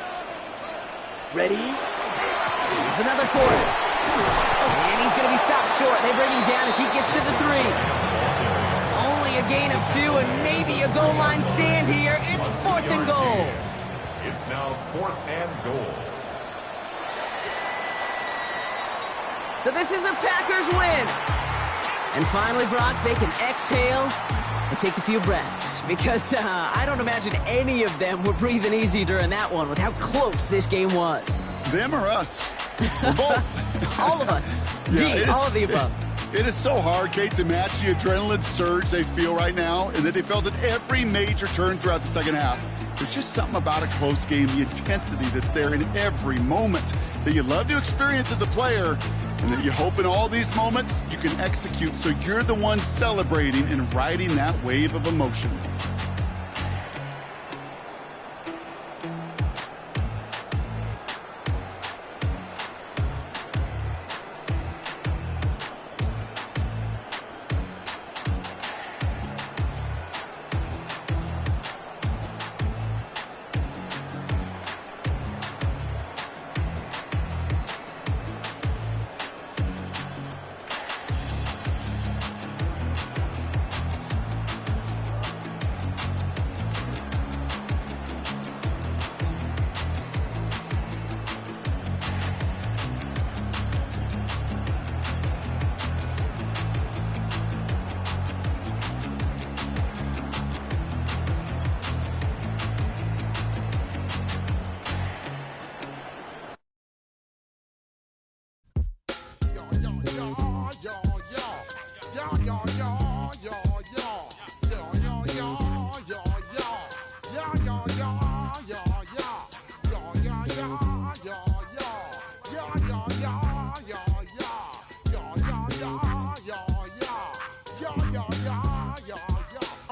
Speaker 4: Ready?
Speaker 2: Here's another fourth. And he's going to be stopped short. They bring him down as he gets to the 3. Only a gain of 2 and maybe a goal line stand here. It's fourth and goal.
Speaker 3: It's now fourth and goal.
Speaker 2: So this is a Packers win. And finally, Brock, they can exhale and take a few breaths. Because I don't imagine any of them were breathing easy during that one with how close this game was.
Speaker 1: Them or us? We're both.
Speaker 2: All of us.
Speaker 1: Yeah,
Speaker 2: all of the above.
Speaker 1: It is so hard, Kate, to match the adrenaline surge they feel right now and that they felt at every major turn throughout the second half. There's just something about a close game, the intensity that's there in every moment that you love to experience as a player, and that you hope in all these moments you can execute so you're the one celebrating and riding that wave of emotion.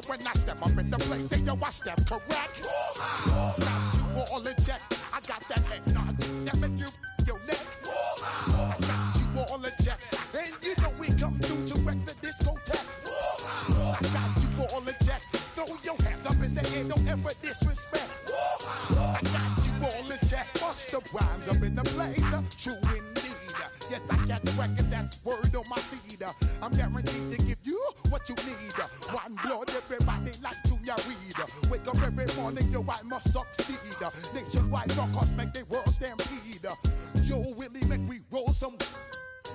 Speaker 5: When I step up in the place, say yo, I step correct. Got you all in check. I got that head nod that make you your neck. I got you all in check, and you know we come through to wreck the discotheque. I got you all in check. Throw your hands up in the air, don't ever disrespect. I got you all in check. Bust the rhymes up in the place, true indeed. Yes, I got the record, that's word on my feed. I'm guaranteed to give you what you need. One blood, everybody like Junior Reed. Wake up every morning, yo, I must succeed. Nationwide rockers make the world stampede. Yo, Willie, make we roll some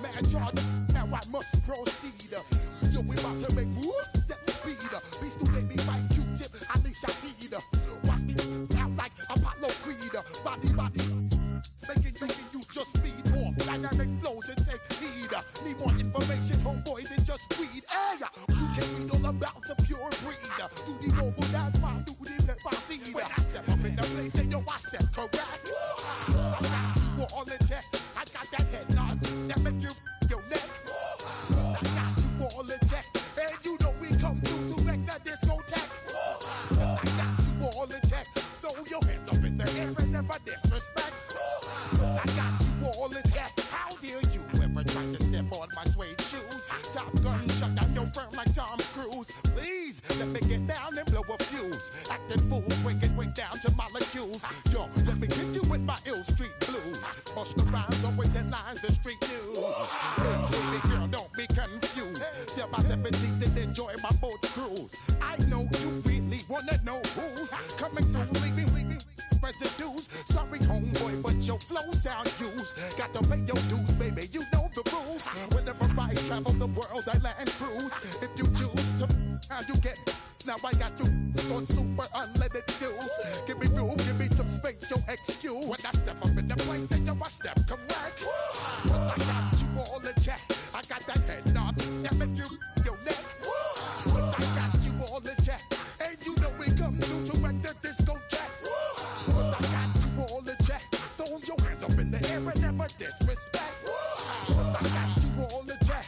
Speaker 5: mad charge. Now I must proceed. Yo, we about to make moves, set speed. Beast to baby, vice Q-tip, Alicia Heed. Watch me out like Apollo Creed. Body, making you just feed more dynamic flows and take heed. Need more information, homeboy, than just weed. Hey, you can read all about the pure breed. Do the mobile dance, fine, do the pepper seed. When I step up in the place, and yo, I step correct. I got you all in check. I got that head nod that make you your neck. I got you all in check, and you know we come through to wreck the discotheque. I got you all in check. Throw your hands up in the air and never disrespect. I got you all in check. How dare you ever try to step on my suede shoes? Top Gun shut down your firm like Tom Cruise. Please let me get down and blow a fuse. Acting fool, breaking way down to molecules. Yo, let me get you with my ill street blues. Bust the rhymes, always in lines, the street news. Hey, baby girl, don't be confused. Sell my 17s and enjoy my boat cruise. I know you really wanna know who's coming through, leaving residues. Sorry, homeboy, but your flow sound used. Got to pay your dues, baby, you know the rules. Whenever I travel the world, I land cruise. If When I step up in the place, then yo, I step correct. But I got you all in check. I got that head knob that make you your neck. But I got you all in check. And you know we come through to wreck the discotheque. But I got you all in check. Throw your hands up in the air and never disrespect. But I got you all in check.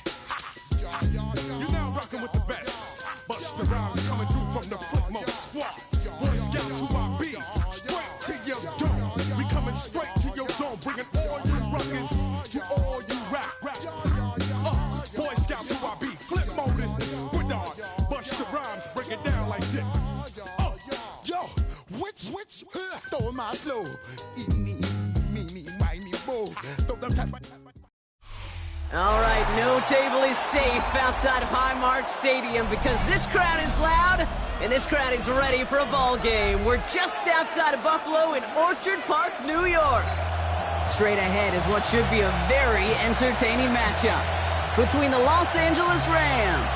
Speaker 6: You're now rocking with the best. Busta Rhymes coming through from the footmost squad. Boy Scouts who I be. Straight to your dome. We coming straight to your dome. Bringing all you ruckus to all you rap. Boy Scouts who I be. Flip mode is the squid dog. Busta Rhymes break it down like this.
Speaker 5: Yo, which, throw my flow. Me, whiny, whoa. Throw them type.
Speaker 2: All right, no table is safe outside of Highmark Stadium because this crowd is loud and this crowd is ready for a ball game. We're just outside of Buffalo in Orchard Park, New York. Straight ahead is what should be a very entertaining matchup between the Los Angeles Rams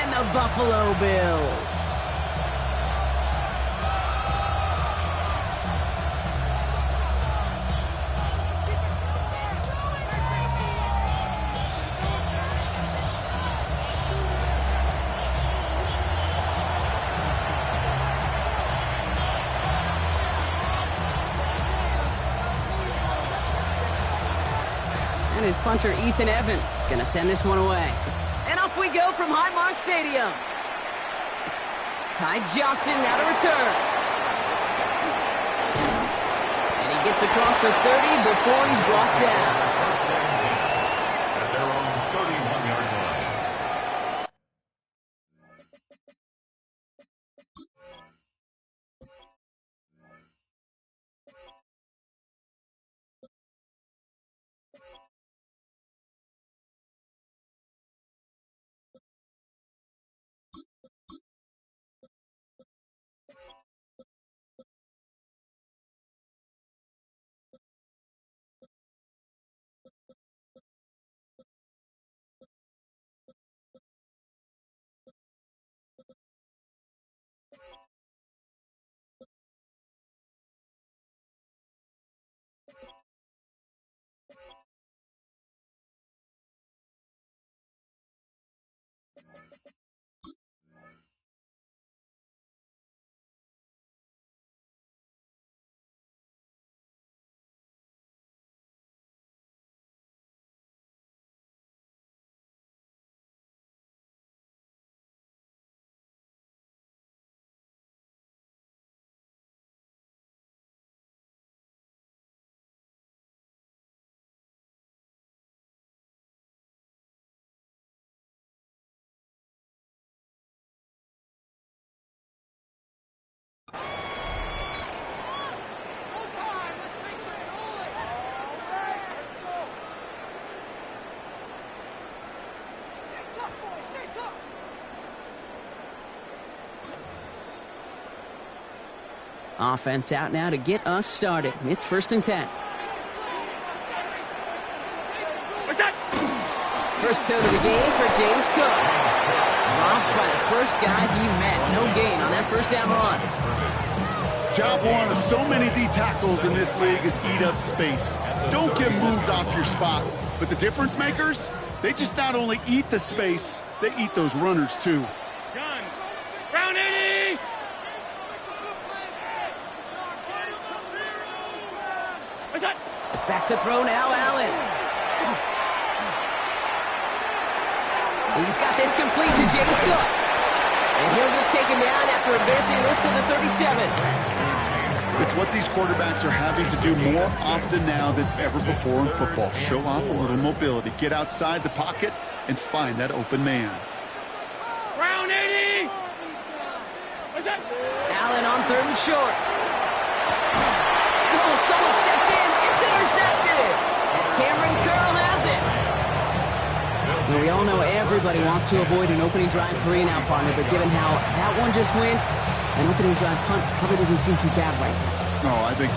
Speaker 2: and the Buffalo Bills. His punter, Ethan Evans, going to send this one away. And off we go from Highmark Stadium. Ty Johnson now to return. And he gets across the 30 before he's brought down.
Speaker 3: At their own 31-yard line.
Speaker 2: Offense out now to get us started. It's 1st and 10.
Speaker 4: What's that?
Speaker 2: First toe to the game for James Cook. Dropped by the first guy he met. No gain on that first down run.
Speaker 1: Job one of so many D tackles in this league is eat up space. Don't get moved off your spot. But the difference makers, they just not only eat the space, they eat those runners too.
Speaker 4: Gun. Round 80. What's that?
Speaker 2: Back to throw now, Allen. He's got this complete to James Cook. And he'll get taken down after advancing this to the 37.
Speaker 1: It's what these quarterbacks are having to do more often now than ever before in football. Show off a little mobility. Get outside the pocket and find that open man.
Speaker 4: Round 80. What's that?
Speaker 2: Allen on 3rd and short. Oh, someone stepped in. It's intercepted. Cameron Curl has it. Now, we all know everybody wants to avoid an opening drive 3 now, partner, but given how that one just went, an opening drive punt probably doesn't seem too bad right now.
Speaker 1: No, I think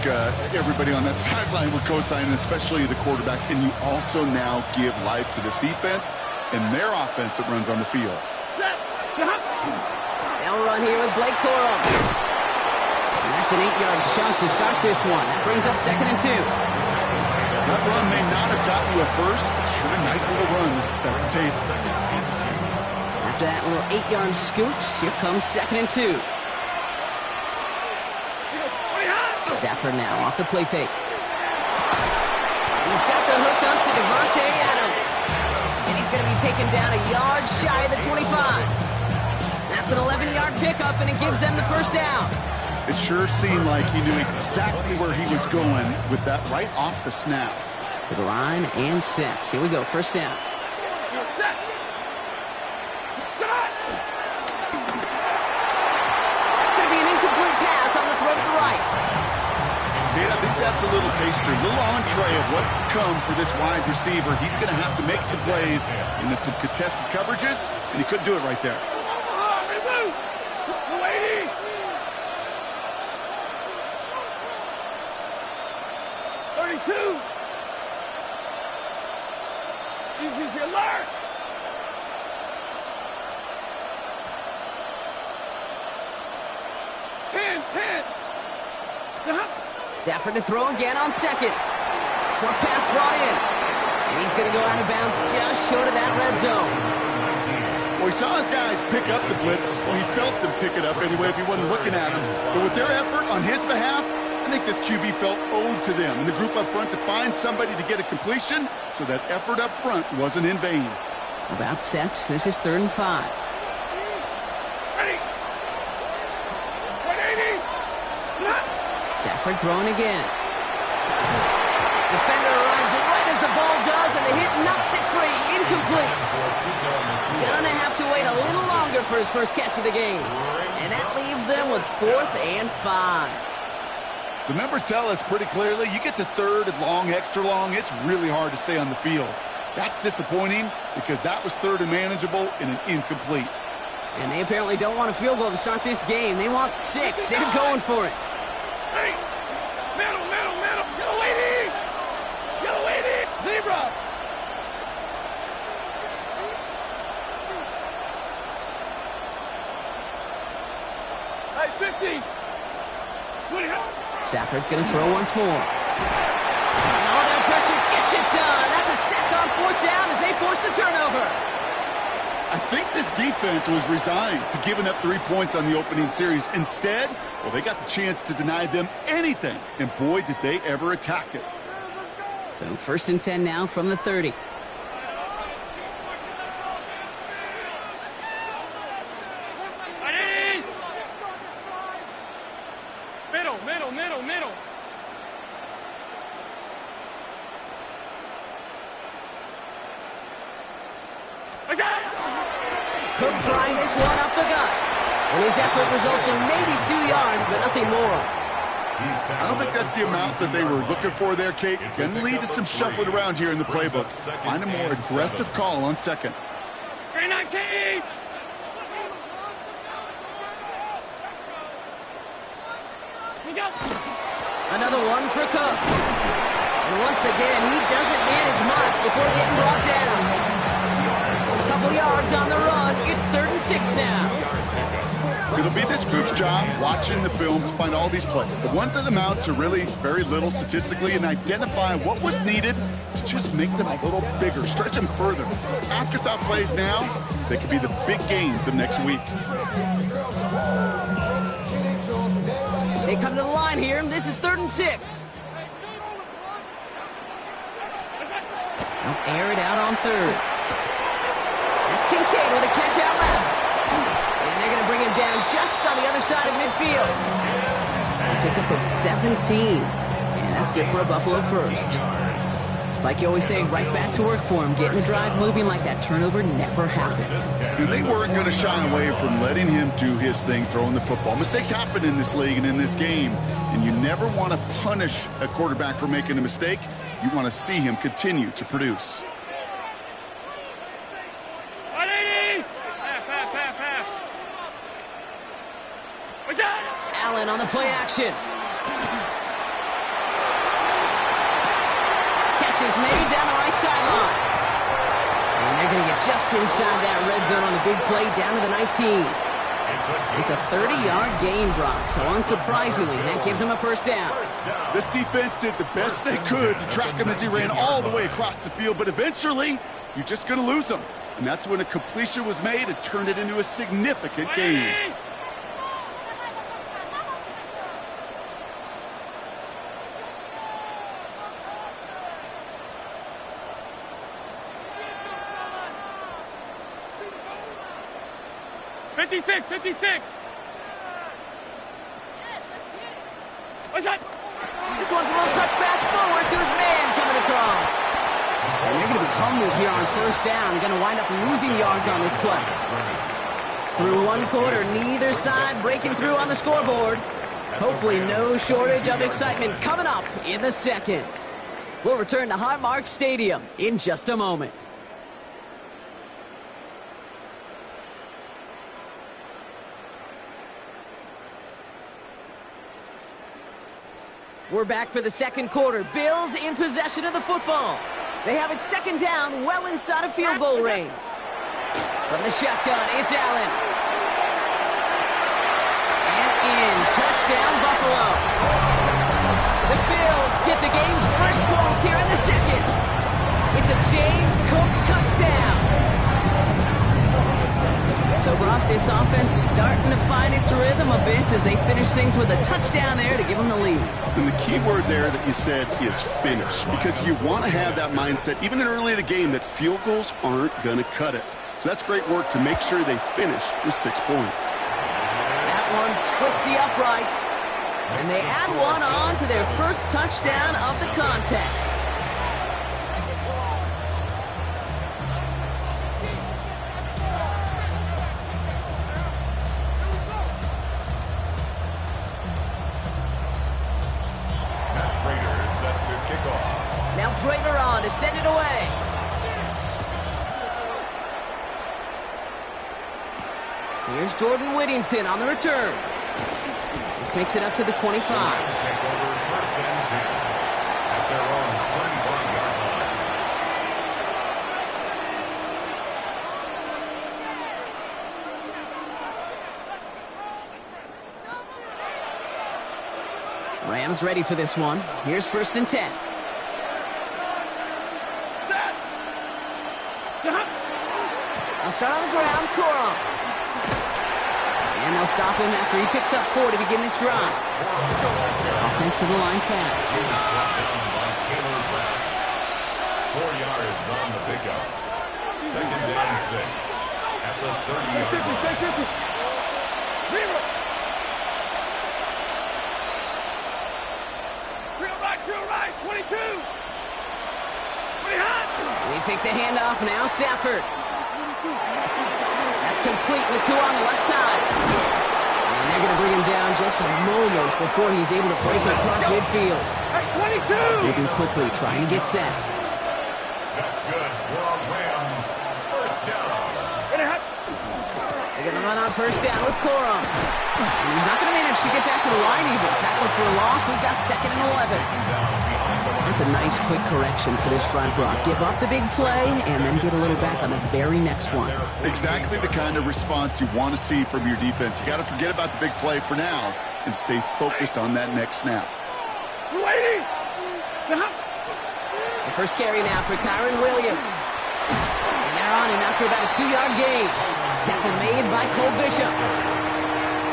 Speaker 1: everybody on that sideline would co-sign, especially the quarterback. And you also now give life to this defense and their offense that runs on the field.
Speaker 2: Now run here with Blake Corum. And that's That's an 8-yard chunk to start this one. That brings up 2nd and 2.
Speaker 1: That run may not have gotten you a first, but sure a nice little run to set the table.
Speaker 2: After that little 8-yard scooch, here comes 2nd and 2. Stafford now off the play fake. He's got the hook up to Devontae Adams. And he's going to be taken down a yard shy of the 25. That's an 11-yard pickup, and it gives them the first down.
Speaker 1: It sure seemed like he knew exactly where he was going with that right off the snap.
Speaker 2: To the line and set. Here we go, first down. That's going to be an incomplete pass on the throw to the right.
Speaker 1: I think that's a little taster, a little entree of what's to come for this wide receiver. He's going to have to make some plays into some contested coverages, and he couldn't do it right there.
Speaker 4: 32. Easy alert. Ten.
Speaker 2: Stafford to throw again on 2nd. Short pass brought in. And he's going to go out of bounds just short of that red zone.
Speaker 1: Well, he saw his guys pick up the blitz. Well, he felt them pick it up anyway if he wasn't looking at them. But with their effort on his behalf, I think this QB felt owed to them and the group up front to find somebody to get a completion, so that effort up front wasn't in vain.
Speaker 2: About set. This is 3rd and 5.
Speaker 4: Ready. 180.
Speaker 2: Stafford throwing again. Defender arrives right as the ball does, and the hit knocks it free. Incomplete. Gonna have to wait a little longer for his first catch of the game. And that leaves them with 4th and 5.
Speaker 1: The numbers tell us pretty clearly, you get to 3rd and long, extra long, it's really hard to stay on the field. That's disappointing because that was 3rd and manageable in an incomplete.
Speaker 2: And they apparently don't want a field goal to start this game. They want 6. They're going for it.
Speaker 4: Hey, middle. Yellow 80. Zebra. Hey, 50. 20.
Speaker 2: Stafford's going to throw once more. And all that pressure gets it done. That's a sack on 4th down as they force the turnover.
Speaker 1: I think this defense was resigned to giving up 3 points on the opening series. Instead, well, they got the chance to deny them anything. And boy, did they ever attack it.
Speaker 2: So 1st and 10 now from the 30.
Speaker 4: Middle.
Speaker 2: Cook trying this one up the gut. And his effort results in maybe 2 yards, but nothing more.
Speaker 1: I don't think that's the amount that they were looking for there, Kate. Can lead to some shuffling around here in the playbook. Find a more aggressive call on 2nd.
Speaker 4: 319.
Speaker 2: Another one for Cook. And once again, he doesn't manage much before getting brought down. A couple yards on the run. It's 3rd and 6 now.
Speaker 1: It'll be this group's job watching the film to find all these plays. The ones that amount to really very little statistically, and identify what was needed to just make them a little bigger, stretch them further. Afterthought plays now, they could be the big gains of next week.
Speaker 2: They come to the line here. This is 3rd and 6. They'll air it out on 3rd. That's Kincaid with a catch out left. And they're going to bring him down just on the other side of midfield. A pickup of 17. And that's good for a Buffalo first. It's like you always say, right back to work for him. Getting the drive moving like that turnover never happened.
Speaker 1: And they weren't going to shy away from letting him do his thing, throwing the football. Mistakes happen in this league and in this game. And you never want to punish a quarterback for making a mistake. You want to see him continue to produce.
Speaker 4: 180. What's that?
Speaker 2: Allen on the play action. Catch is made down the right sideline. And they're going to get just inside that red zone on the big play down to the 19. It's a 30-yard gain, Brock, so unsurprisingly, that gives him a first down.
Speaker 1: This defense did the best they could to track him as he ran all the way across the field, but eventually, you're just going to lose him. And that's when a completion was made and turned it into a significant gain.
Speaker 2: What's that? This one's a little touch pass forward to his man coming across. And they're going to be humbled here on first down. Going to wind up losing yards on this play. Through one quarter, neither side breaking through on the scoreboard. Hopefully no shortage of excitement coming up in the second. We'll return to Highmark Stadium in just a moment. We're back for the second quarter. Bills in possession of the football. They have it second down, well inside of field goal range. From the shotgun, it's Allen. And in, touchdown Buffalo. The Bills get the game's first points here in the second. It's a James Cook touchdown. So, Brock, this offense starting to find its rhythm a bit as they finish things with a touchdown there to give them the lead.
Speaker 1: And the key word there that you said is finish, because you want to have that mindset, even early in the game, that field goals aren't going to cut it. So that's great work to make sure they finish with 6 points.
Speaker 2: That one splits the uprights, and they add one on to their first touchdown of the contest. Now Prater on to send it away. Here's Jordan Whittington on the return. This makes it up to the 25. Rams ready for this one. Here's 1st and 10. They'll start on the ground, Corum. And they'll stop him after he picks up 4 to begin this drive. Offensive line fast.
Speaker 3: 4 yards on the pickup. 2nd and 6 at the 30-yard line.
Speaker 4: Drill right, 22.
Speaker 2: We take the handoff now, Stafford. That's complete. Nakua on the left side. And they're going to bring him down just a moment before he's able to break it across midfield. Moving quickly, trying to get set.
Speaker 3: That's good for Rams. First down.
Speaker 2: They're going to run on first down with Corum. And he's not going to manage to get back to the line even. Tackle for a loss. We've got 2nd and 11. That's a nice quick correction for this front, Brock. Give up the big play and then get a little back on the very next one.
Speaker 1: Exactly the kind of response you want to see from your defense. You got to forget about the big play for now and stay focused on that next snap.
Speaker 4: Waiting.
Speaker 2: The first carry now for Kyron Williams. And they're on him after about a 2-yard gain. Tackle made by Cole Bishop.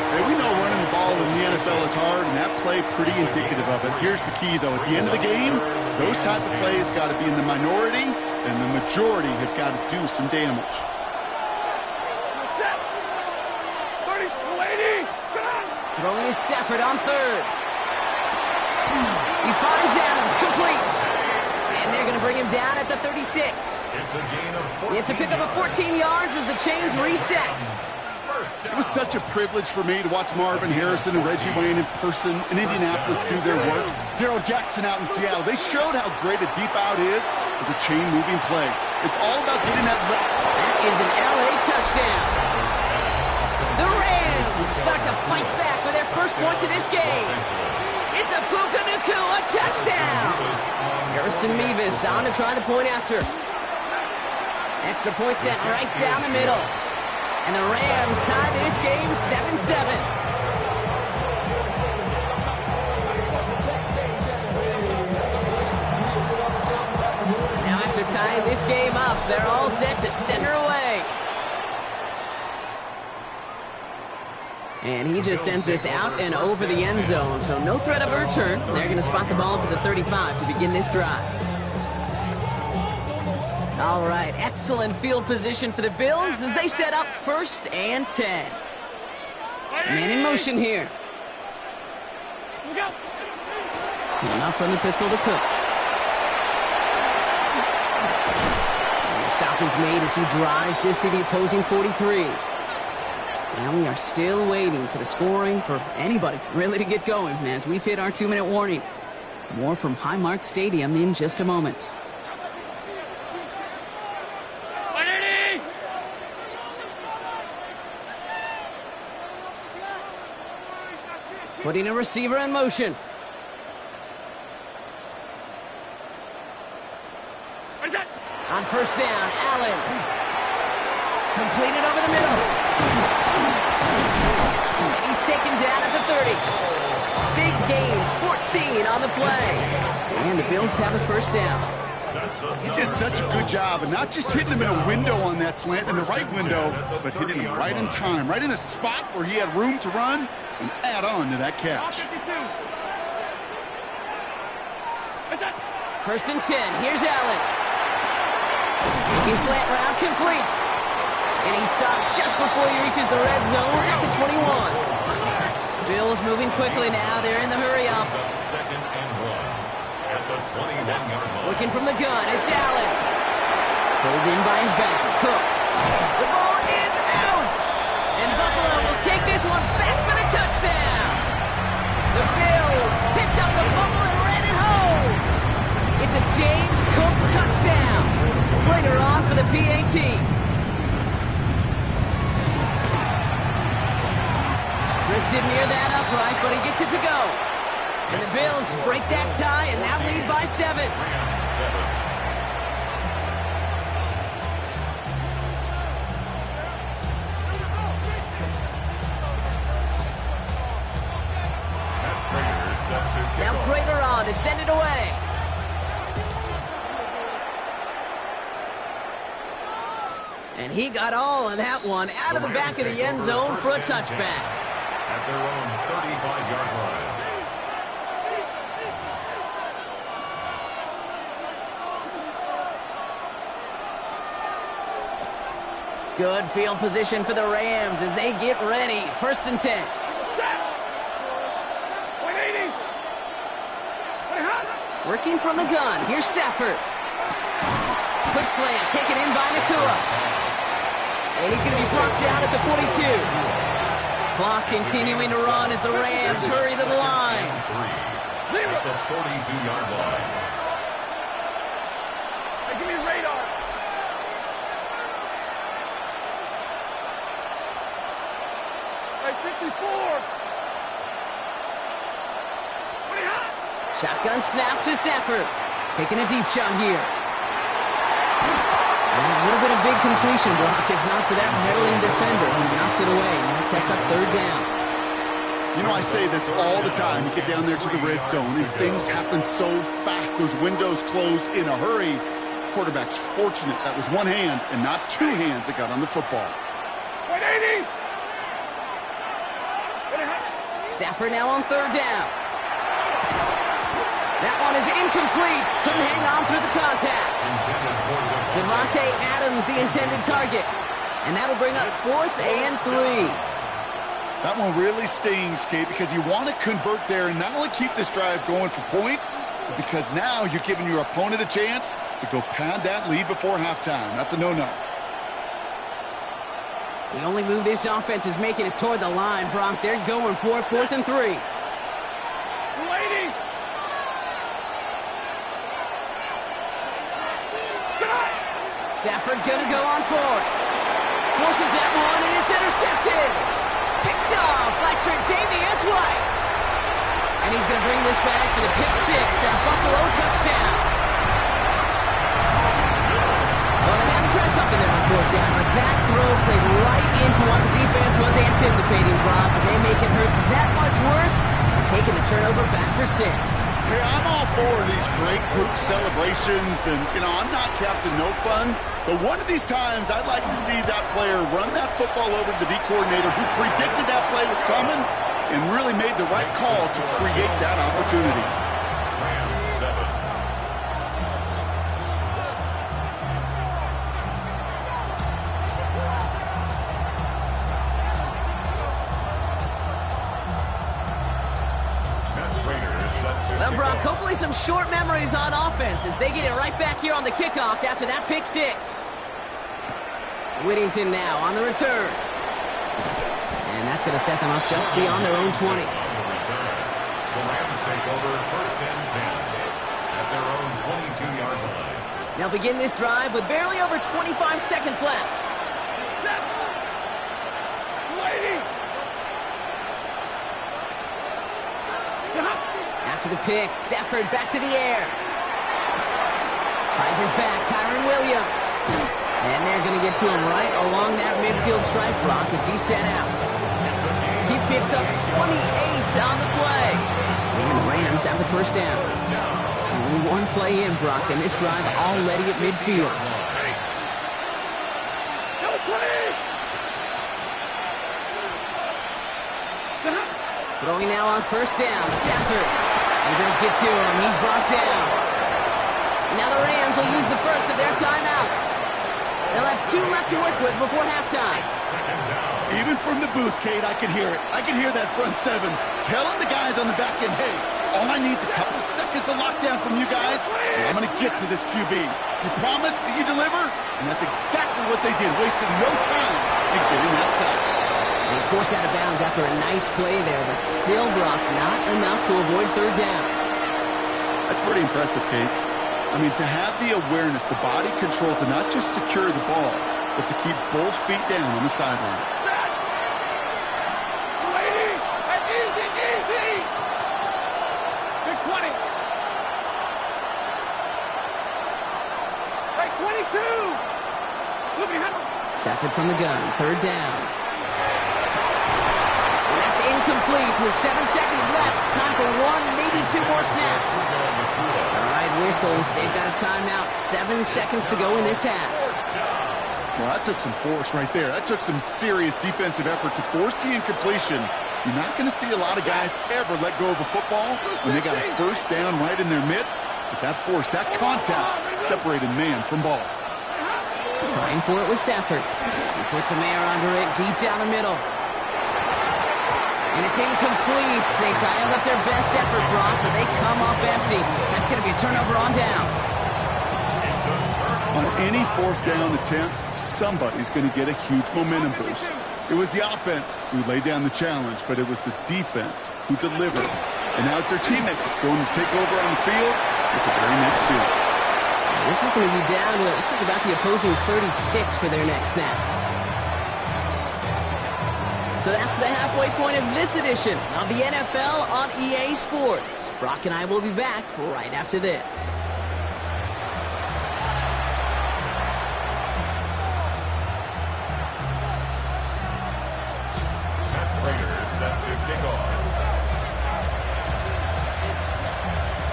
Speaker 1: Hey, we know running the ball in the NFL is hard, and that play pretty indicative of it. Here's the key, though. At the end of the game, those type of plays got to be in the minority, and the majority have got to do some damage.
Speaker 2: Throwing is Stafford on 3rd. He finds Adams, complete. And they're going to bring him down at the 36.
Speaker 3: It's a gain of 14.
Speaker 2: It's a pickup of 14 yards as the chains reset.
Speaker 1: It was such a privilege for me to watch Marvin Harrison and Reggie Wayne in person in Indianapolis do their work. Darrell Jackson out in Seattle. They showed how great a deep out is as a chain-moving play. It's all about getting that...
Speaker 2: That is an LA touchdown. The Rams start to fight back for their first points of this game. It's a Puka Nacua touchdown. Harrison Mevis on to try the point after. Extra point sent right down the middle. And the Rams tie this game 7-7. Now after tying this game up, they're all set to center away. And he just sends this out and over the end zone, so no threat of a return. They're going to spot the ball at the 35 to begin this drive. All right, excellent field position for the Bills as they set up 1st and 10. Man in motion here. Enough from the pistol to Cook. And the stop is made as he drives this to the opposing 43. Now we are still waiting for the scoring for anybody really to get going as we've hit our 2-minute warning. More from Highmark Stadium in just a moment. Putting a receiver in motion. On 1st down, Allen. Completed over the middle. And he's taken down at the 30. Big gain, 14 on the play. And the Bills have a 1st down.
Speaker 1: He did such a good job, and not just hitting him in a window on that slant, in the right window, but hitting him right in time, right in a spot where he had room to run and add on to that catch.
Speaker 2: 1st and 10, here's Allen. His slant route complete. And he stopped just before he reaches the red zone at the 21. Bills moving quickly now. They're in the hurry up.
Speaker 3: 2nd and 1 at the 21-yard line.
Speaker 2: Looking from the gun, it's Allen. Pulled in by his back, Cook. The ball is out. And Buffalo will take this one back for the touchdown. The Bills picked up the fumble and ran it home. It's a James Cook touchdown. Later on for the PAT. Drifted near that upright, but he gets it to go. And the Bills break that tie and now lead by 7. Now Prater on to send it away. And he got all of that one out of the back of the end zone for a touchback.
Speaker 3: At their own 35-yard line.
Speaker 2: Good field position for the Rams as they get ready. 1st and 10. Working from the gun. Here's Stafford. Quick slant taken in by Nakua. And he's going to be blocked down at the 42. Clock continuing to run as the Rams hurry to the line.
Speaker 3: At the 42-yard line.
Speaker 4: Hey, give me radar. Hey, 54.
Speaker 2: Shotgun snap to Stafford. Taking a deep shot here. And a little bit of big completion block, if not for that meddling defender who knocked it away. It sets up 3rd down.
Speaker 1: You know, I say this all the time. You get down there to the red zone, and things happen so fast. Those windows close in a hurry. Quarterback's fortunate that was one hand and not 2 hands that got on the football.
Speaker 4: 180.
Speaker 2: Stafford now on 3rd down. That one is incomplete. Couldn't hang on through the contact. Devontae Adams, the intended target. And that'll bring up 4th and 3.
Speaker 1: That one really stings, Kate, because you want to convert there and not only keep this drive going for points, but because now you're giving your opponent a chance to go pad that lead before halftime. That's a no-no.
Speaker 2: The only move this offense is making is toward the line, Brock. They're going for 4th and 3.
Speaker 4: 280.
Speaker 2: Stafford gonna go on 4th. Forces that one, and it's intercepted. Picked off by Tre'Davious White. And he's gonna bring this back for the pick 6 and a Buffalo touchdown. Well, they haven't tried something there before, Dan, but that throw played right into anticipating, Brock, and they make it hurt that much worse, taking the turnover back for 6.
Speaker 1: Yeah, I'm all for these great group celebrations, and, I'm not Captain No Fun, but one of these times I'd like to see that player run that football over to the D coordinator who predicted that play was coming and really made the right call to create that opportunity.
Speaker 3: Rams 7.
Speaker 2: Well, Brock, hopefully some short memories on offense as they get it right back here on the kickoff after that pick 6. Whittington now on the return. And that's going to set them up just beyond their own 20.
Speaker 3: On the return, the Rams take over 1st and 10 at their own 22-yard line.
Speaker 2: Now begin this drive with barely over 25 seconds left.
Speaker 4: Waiting.
Speaker 2: After the pick, Stafford back to the air. Finds his back, Kyron Williams. And they're going to get to him right along that midfield stripe, Brock, as he's set out. He picks up 28 on the play. And the Rams have the first down. Only one play in, Brock, and this drive already at midfield. Throwing now on 1st down, Stafford. And he does get to him. He's brought down. Now the Rams will use the first of their timeouts. They'll have 2 left to work with before halftime.
Speaker 1: Even from the booth, Kate, I could hear it. I could hear that front 7 telling the guys on the back end, hey, all I need is a couple seconds of lockdown from you guys, and I'm going to get to this QB. You promise that you deliver? And that's exactly what they did, wasting no time in getting that sack.
Speaker 2: He's forced out of bounds after a nice play there, but still, Brock, not enough to avoid 3rd down.
Speaker 1: That's pretty impressive, Kate. I mean, to have the awareness, the body control to not just secure the ball, but to keep both feet down on the sideline.
Speaker 4: Waiting. Easy. Big 20. Right, 22. Moving up.
Speaker 2: Stafford from the gun, 3rd down. Incomplete with 7 seconds left. Time for 1, maybe 2 more snaps. All right, whistles. They've got a timeout. 7 seconds to go in this half.
Speaker 1: Well, that took some force right there. That took some serious defensive effort to force the incompletion. You're not going to see a lot of guys ever let go of a football when they got a 1st down right in their midst. But that force, that contact, separated man from ball.
Speaker 2: Trying for it with Stafford. He puts a man under it deep down the middle. And it's incomplete. They dialed up their best effort, Brock, but they come up empty. That's going to be a turnover on downs.
Speaker 1: On any 4th down attempt, somebody's going to get a huge momentum boost. It was the offense who laid down the challenge, but it was the defense who delivered. And now it's their teammates going to take over on the field with the very next series.
Speaker 2: This is going to be down to, it looks like about the opposing 36 for their next snap. So that's the halfway point of this edition of the NFL on EA Sports. Brock and I will be back right after this.
Speaker 3: Raiders set to kick off.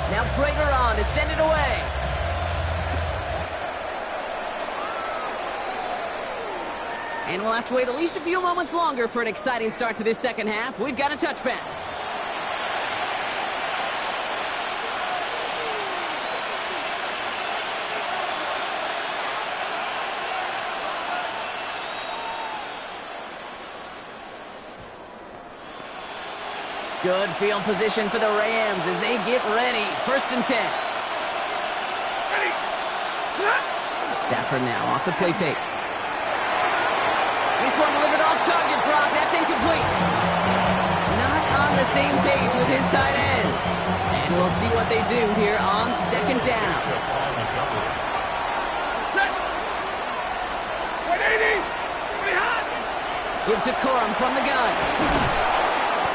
Speaker 2: Now Prater on to send it away. And we'll have to wait at least a few moments longer for an exciting start to this second half. We've got a touchback. Good field position for the Rams as they get ready. 1st and 10. Stafford now off the play fake. This one delivered off target, Brock. That's incomplete. Not on the same page with his tight end. And we'll see what they do here on 2nd down.
Speaker 4: 180.
Speaker 2: Give to Corum from the gun.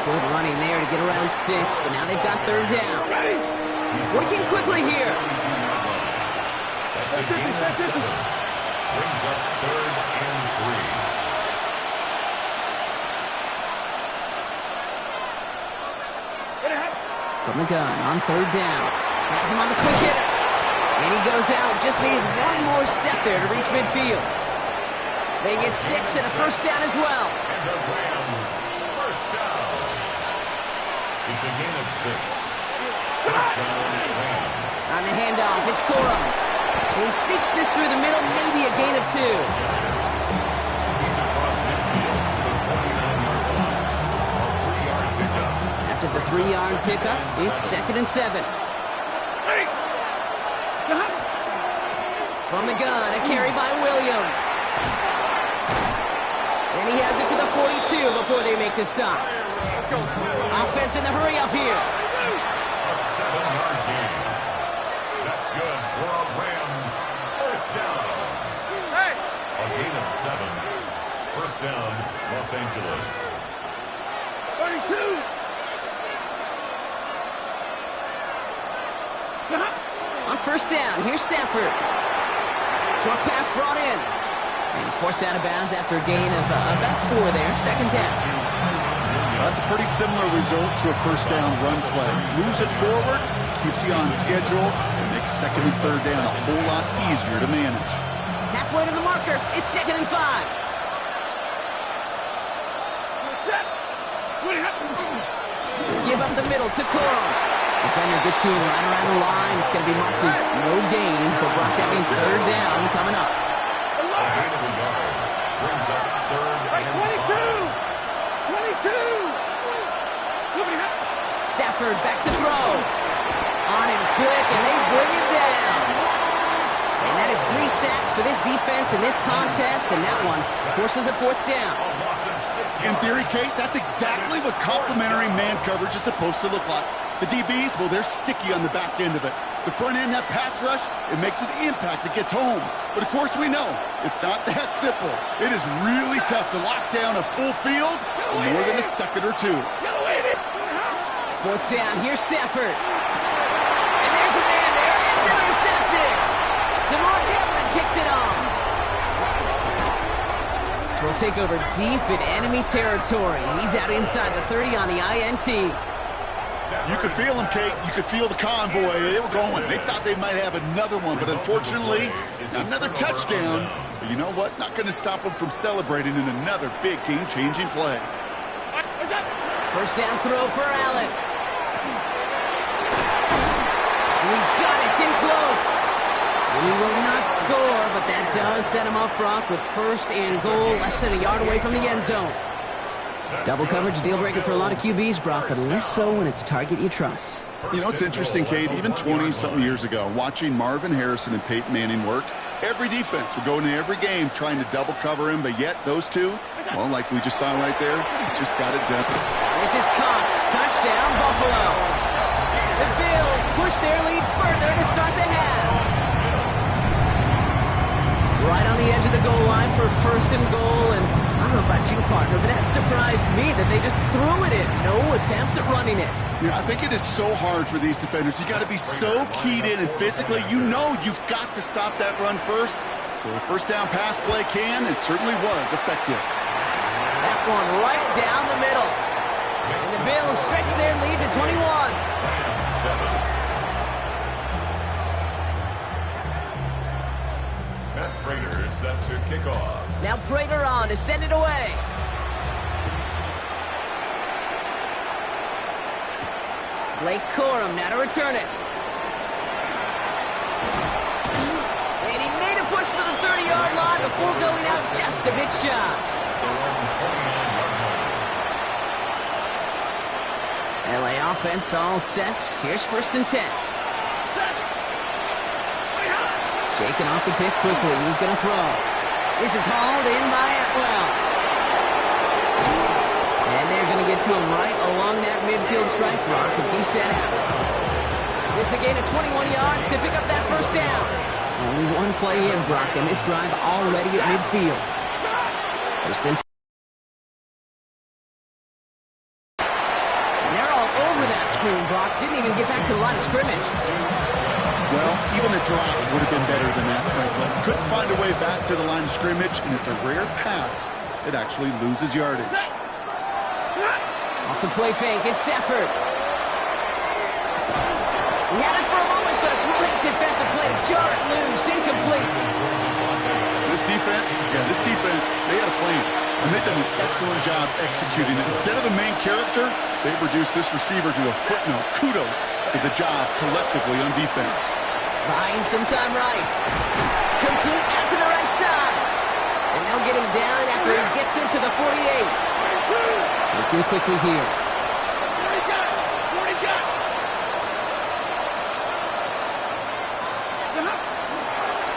Speaker 2: Good running there to get around 6, but now they've got 3rd down. Working quickly here.
Speaker 3: That's a gain of 7. Brings up 3rd and 3.
Speaker 2: From the gun on third down. Has him on the quick hitter. And he goes out. Just needed one more step there to reach midfield. They get 6 and a first down as well.
Speaker 3: And the Rams, first down. It's a gain of 6. First down, Rams.
Speaker 2: On the handoff, it's Corum. He sneaks this through the middle, maybe a gain of 2.
Speaker 3: He's across midfield to the 49-yard line. A 3-yard pickup.
Speaker 2: After the 3-yard pickup, it's 2nd and 7. From the gun, a carry by Williams. And he has it to the 42 before they make the stop.
Speaker 6: Let's go.
Speaker 2: Offense in the hurry up here.
Speaker 3: A 7-yard gain. That's good for a Rams first down. A gain of 7. First down, Los Angeles.
Speaker 4: 32.
Speaker 2: On first down, here's Stafford. Short pass brought in. And he's forced out of bounds after a gain of about 4 there. Second down.
Speaker 1: That's a pretty similar result to a first down run play. Moves it forward, keeps you on schedule, and makes second and third down a whole lot easier to manage.
Speaker 2: Halfway to the marker, it's 2nd and 5. Give up the middle to Corum. Defender gets to him right around the line. It's going to be marked as no gain. So Brock, that means third down coming up.
Speaker 3: A gain of a yard brings up third and
Speaker 4: 22.
Speaker 2: Stafford back to throw. On him quick, and they bring him down. And that is 3 sacks for this defense in this contest, and that one forces a 4th down.
Speaker 3: a loss of 6
Speaker 1: In
Speaker 3: yards.
Speaker 1: theory, Kate, that's exactly what complementary man coverage is supposed to look like. The DBs, well, they're sticky on the back end of it. The front end, that pass rush, it makes an impact that gets home. But, of course, we know it's not that simple. It is really tough to lock down a full field for more than a second or 2.
Speaker 2: 4th down, here's Stafford. And there's a man there, it's intercepted. DeMar Hamlin kicks it off. We'll take over deep in enemy territory. He's out inside the 30 on the INT.
Speaker 1: You could feel them, Kate. You could feel the convoy. They were going. They thought they might have another one, but unfortunately, another touchdown. But you know what? Not going to stop them from celebrating in another big game-changing play.
Speaker 2: First down throw for Allen. And he's got it. It's in close. And he will not score, but that does set him up, Brock, with 1st and goal, less than a yard away from the end zone. Double coverage, a deal breaker for a lot of QBs, Brock, but less so when it's a target you trust.
Speaker 1: You know, it's interesting, Kate, even 20-something years ago, watching Marvin Harrison and Peyton Manning work, every defense would go into every game trying to double cover him, but yet those two, well, like we just saw right there, just got it done.
Speaker 2: This is Cox. Touchdown, Buffalo. The Bills push their lead further to start the half. Right on the edge of the goal line for 1st and goal, and I don't know about you, partner, but that surprised me that they just threw it in. No attempts at running it.
Speaker 1: Yeah, I think it is so hard for these defenders. You got to be so keyed in, and physically, you know you've got to stop that run first. So a first down pass play can, and certainly was effective.
Speaker 2: That one right down the middle. And the Bills stretch their lead to 21.
Speaker 3: 7. Matt Prater is set to kick off.
Speaker 2: Now Prater on to send it away. Blake Corum now to return it. And he made a push for the 30-yard line before going out just a bit shy. LA offense all set. Here's 1st and 10. Shaking off the pick quickly. He's going to throw. This is hauled in by Atwell. And they're going to get to him right along that midfield stripe block as he's set out. It's a gain of 21 yards to pick up that first down. Only one play in, Brock, and this drive already at midfield. 1st and 10. And they're all over that screen, Brock. Didn't even get back to the line of scrimmage.
Speaker 1: Well, even a drop would have been better than that, frankly. Couldn't find a way back to the line of scrimmage, and it's a rare pass that actually loses yardage.
Speaker 2: Off the play fake, it's Stafford. had it for a moment, but a great defensive play to jar it loose. Incomplete.
Speaker 1: This defense, they had a plan, and they've done an excellent job executing it. Instead of the main character, they've reduced this receiver to a footnote. Kudos to the job collectively on defense.
Speaker 2: Buying some time right. Complete out to the right side. And they'll get him down after he gets into the 48. Looking quickly here.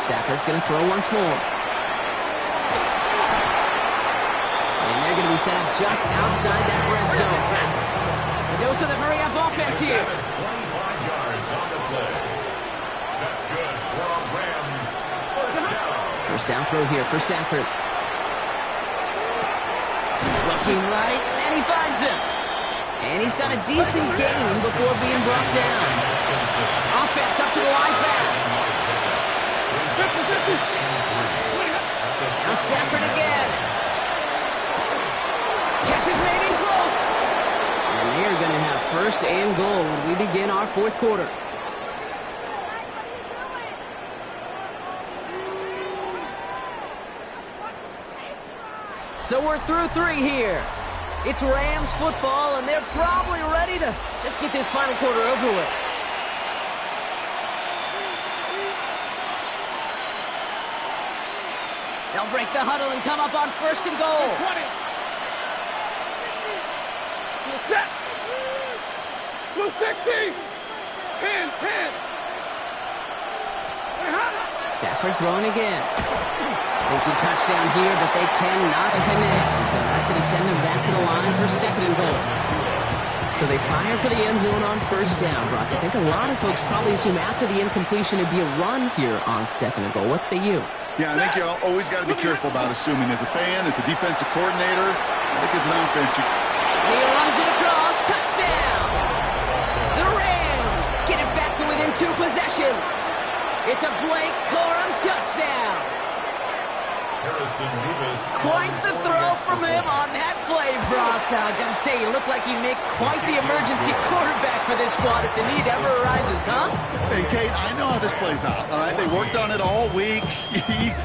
Speaker 2: Stafford's going to throw once more. And they're going to be set up just outside that red zone. A dose of the hurry-up offense here.
Speaker 3: 25 yards on the play. That's good for our Rams. First down.
Speaker 2: First down throw here for Stafford. Looking right, and he finds him. And he's got a decent gain before being brought down. Offense up to the line pass. Now Stafford again. Catch is made in close. And they are going to have first and goal when we begin our fourth quarter. So we're through 3 here. It's Rams football, and they're probably ready to just get this final quarter over with. They'll break the huddle and come up on first and goal.
Speaker 6: 20. Set. Blue 60. 10.
Speaker 2: Stafford throwing again. Thinking touchdown here, but they cannot connect. So that's going to send them back to the line for second and goal. So they fire for the end zone on first down, Brock. I think a lot of folks probably assume after the incompletion it'd be a run here on second and goal. What say you?
Speaker 1: Yeah, I think you always got to be careful about assuming. As a fan, as a defensive coordinator, I think as an offense,
Speaker 2: He runs it across. Touchdown! The Rams get it back to within 2 possessions. It's a Blake Corum touchdown. Quite the throw from him on that play, Brock. I gotta say, you look like you make quite the emergency quarterback for this squad if the need ever arises, huh?
Speaker 1: And Kate, I know how this plays out, all right? They worked on it all week.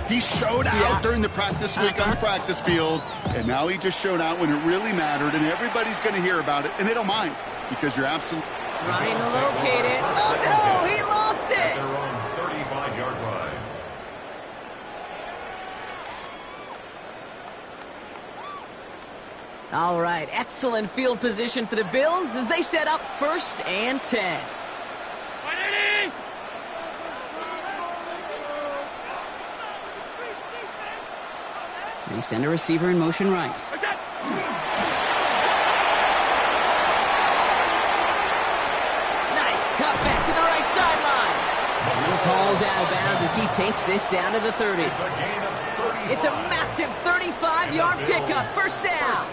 Speaker 1: He showed out during the practice week on the practice field, and now he just showed out when it really mattered, and everybody's going to hear about it, and they don't mind because you're absolutely
Speaker 2: trying to locate it. Oh, no, he lost it.
Speaker 3: Their own 35-yard line.
Speaker 2: All right, excellent field position for the Bills as they set up first and 10. They send a receiver in motion right. Nice cut back to the right sideline. And he's hauled out of bounds as he takes this down to the 30. It's a massive 35-yard pickup. First down.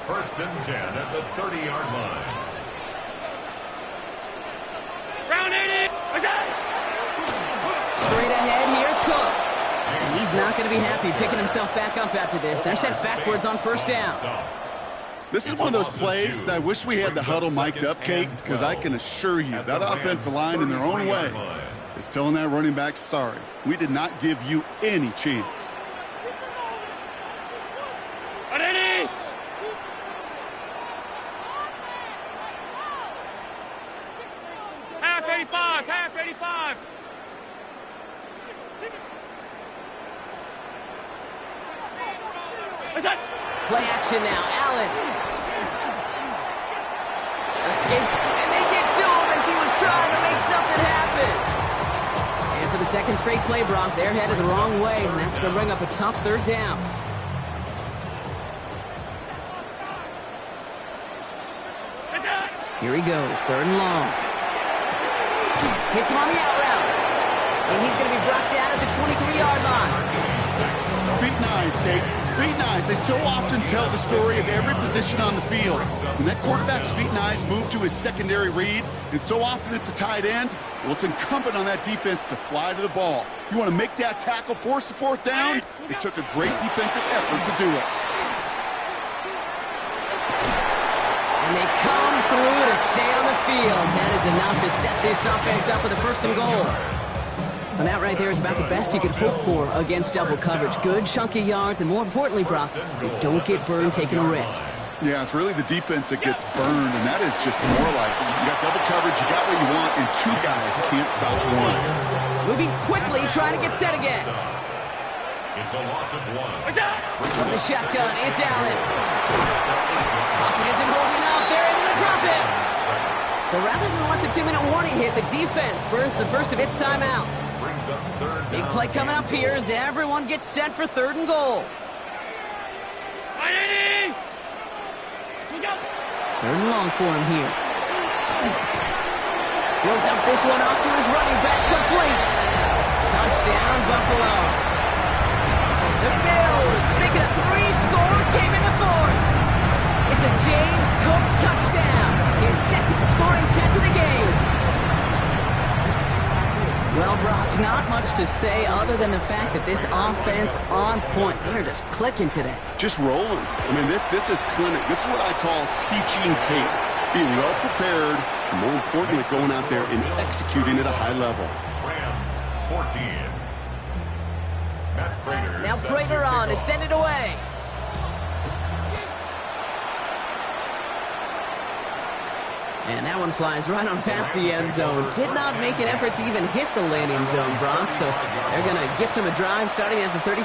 Speaker 3: First and 10 at the 30-yard line.
Speaker 6: Round 80.
Speaker 2: Straight ahead, here's Cook. And he's not going to be happy picking himself back up after this. They're sent backwards on first down.
Speaker 1: This is one of those plays that I wish we had the huddle mic'd up, Kate, because I can assure you that offensive line in their own way is telling that running back, sorry, we did not give you any chance.
Speaker 6: Half 85, half 85.
Speaker 2: Play action now, Allen. Escapes, and they get to him as he was trying to make something happen. And for the second straight play, Brock, they're headed the wrong way, and that's going to bring up a tough third down. Here he goes, third and long. Hits him on the out route. And he's going to be brought down at the 23-yard line.
Speaker 1: Feet and eyes, Kate. Feet and eyes. They so often tell the story of every position on the field. When that quarterback's feet and eyes move to his secondary read, and so often it's a tight end, well, it's incumbent on that defense to fly to the ball. You want to make that tackle, force the fourth down? It took a great defensive effort to do it.
Speaker 2: And And they come through to stay on the field. That is enough to set this offense up with a 1st and goal. And that right there is about the best you could hope for against double coverage. Good chunky yards, and more importantly, Brock, you don't get burned taking a risk.
Speaker 1: Yeah, it's really the defense that gets burned, and that is just demoralizing. You got double coverage, you got what you want, and 2 guys can't stop one.
Speaker 2: Moving quickly, trying to get set again.
Speaker 3: It's a loss of 1.
Speaker 2: From the shotgun, it's Allen. Pocket isn't holding up. They're able to drop it. So rather than let the 2-minute warning hit, the defense burns the first of its timeouts.
Speaker 3: Brings up 3rd
Speaker 2: Big
Speaker 3: down.
Speaker 2: play coming up here as everyone gets set for 3rd and goal. 3rd and long for him here. He'll dump this one off to his running back, complete. Touchdown, Buffalo. The Bills make it a 3-score game in the 4th. It's a James Cook touchdown, his 2nd scoring catch of the game. Well, Brock, not much to say other than the fact that this offense on point. They're just clicking today.
Speaker 1: Just rolling. I mean, this is clinic. This is what I call teaching tape. Being well prepared, and more importantly, going out there and executing at a high level.
Speaker 3: Rams 14. Matt Prater.
Speaker 2: Now Prater on to send it away. And that one flies right on past the end zone. Did not make an effort to even hit the landing zone, Brock. So they're going to gift him a drive starting at the 35.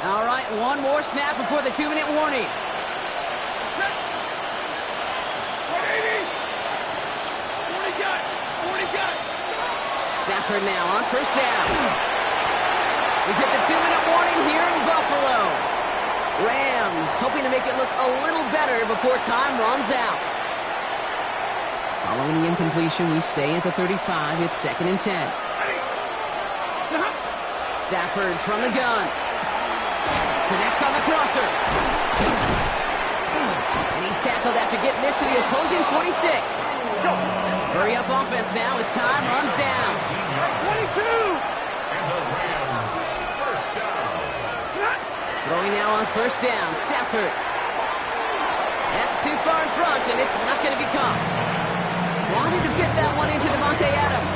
Speaker 2: All right, one more snap before the 2-minute warning. Stafford now on 1st down. We get the 2-minute warning here in Buffalo. Rams hoping to make it look a little better before time runs out. Following the incompletion, we stay at the 35. It's 2nd and 10. Stafford from the gun. Connects on the crosser. And he's tackled after getting this to the opposing 46. Hurry up offense now as time runs down.
Speaker 3: 22. And the Rams 1st down.
Speaker 2: Throwing now on 1st down, Stafford. That's too far in front, and it's not going to be caught. Wanted to fit that one into Devontae Adams.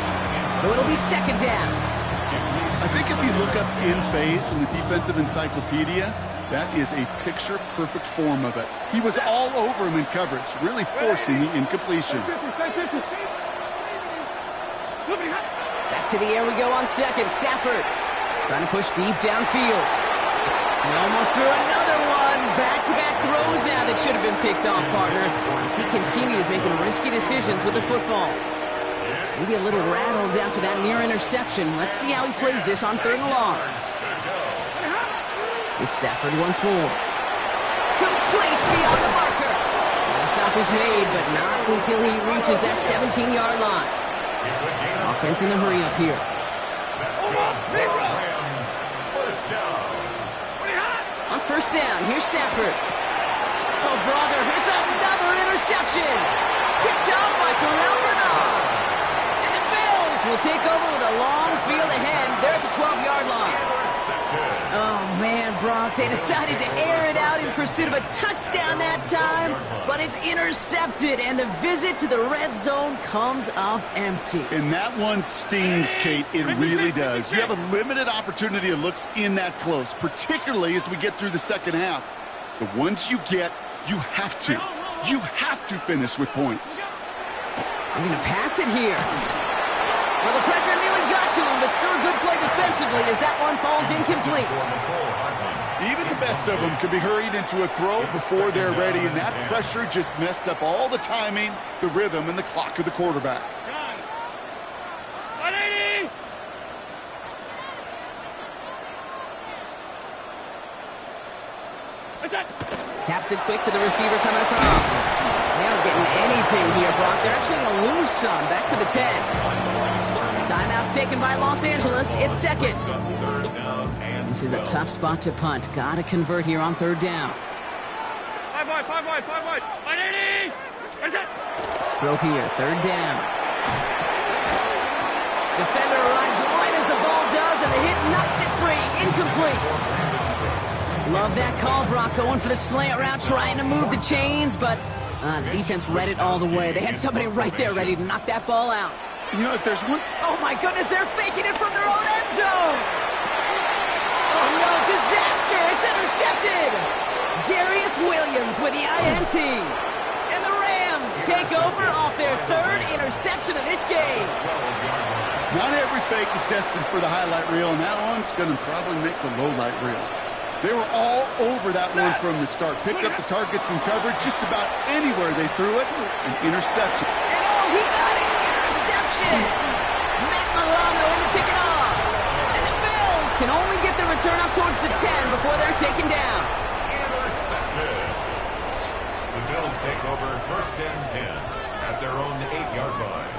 Speaker 2: So it'll be 2nd down.
Speaker 1: I think if you look up in phase in the defensive encyclopedia, that is a picture-perfect form of it. He was all over him in coverage, really forcing the incompletion.
Speaker 2: Back to the air we go on 2nd. Stafford trying to push deep downfield. He almost threw another one. Back-to-back throws now that should have been picked off, partner, as he continues making risky decisions with the football. Maybe a little rattled after that near interception. Let's see how he plays this on 3rd and long. It's Stafford once more. Complete beyond the marker. The stop is made, but not until he reaches that 17-yard line. Offense in a hurry up here.
Speaker 3: That's good. Rams 1st down.
Speaker 2: On 1st down, here's Stafford. Oh, brother, it's another interception. Picked up by Terrell Bernard. And the Bills will take over with a long field ahead. They're at the 12-yard line. Oh, man, Brock, they decided to air it out in pursuit of a touchdown that time, but it's intercepted, and the visit to the red zone comes up empty.
Speaker 1: And that one stings, Kate. It really does. You have a limited opportunity of looks in that close, particularly as we get through the 2nd half. The ones you get, you have to. You have to finish with points.
Speaker 2: We're going to pass it here. Well, the pressure nearly got to him, but still a good play defensively as that one falls incomplete.
Speaker 1: Even the best of them can be hurried into a throw before they're ready, and that pressure just messed up all the timing, the rhythm, and the clock of the quarterback.
Speaker 4: 180.
Speaker 2: Taps it quick to the receiver coming across. They aren't getting anything here, Brock. They're actually going to lose some. Back to the 10. Timeout taken by Los Angeles. It's 2nd. This is a tough spot to punt. Got to convert here on 3rd down.
Speaker 4: 5 wide. 180.
Speaker 2: Throw here, 3rd down. Defender arrives right as the ball does, and the hit knocks it free. Incomplete. Love that call, Brock. Going for the slant route, trying to move the chains, but the defense read it all the way. They had somebody right there ready to knock that ball out.
Speaker 1: You know, if there's one...
Speaker 2: Oh, my goodness, they're faking it from their own end zone. Oh, no, disaster. It's intercepted. Darius Williams with the INT. And the Rams take over off their third interception of this game.
Speaker 1: Not every fake is destined for the highlight reel, and that one's going to probably make the low light reel. They were all over that one from the start. Picked up the targets and covered just about anywhere they threw it. An interception.
Speaker 2: And oh, he got it! Interception! Matt Milano in to pick it off. And the Bills can only get the return up towards the 10 before they're taken down.
Speaker 3: Intercepted. The Bills take over 1st and 10 at their own 8-yard line.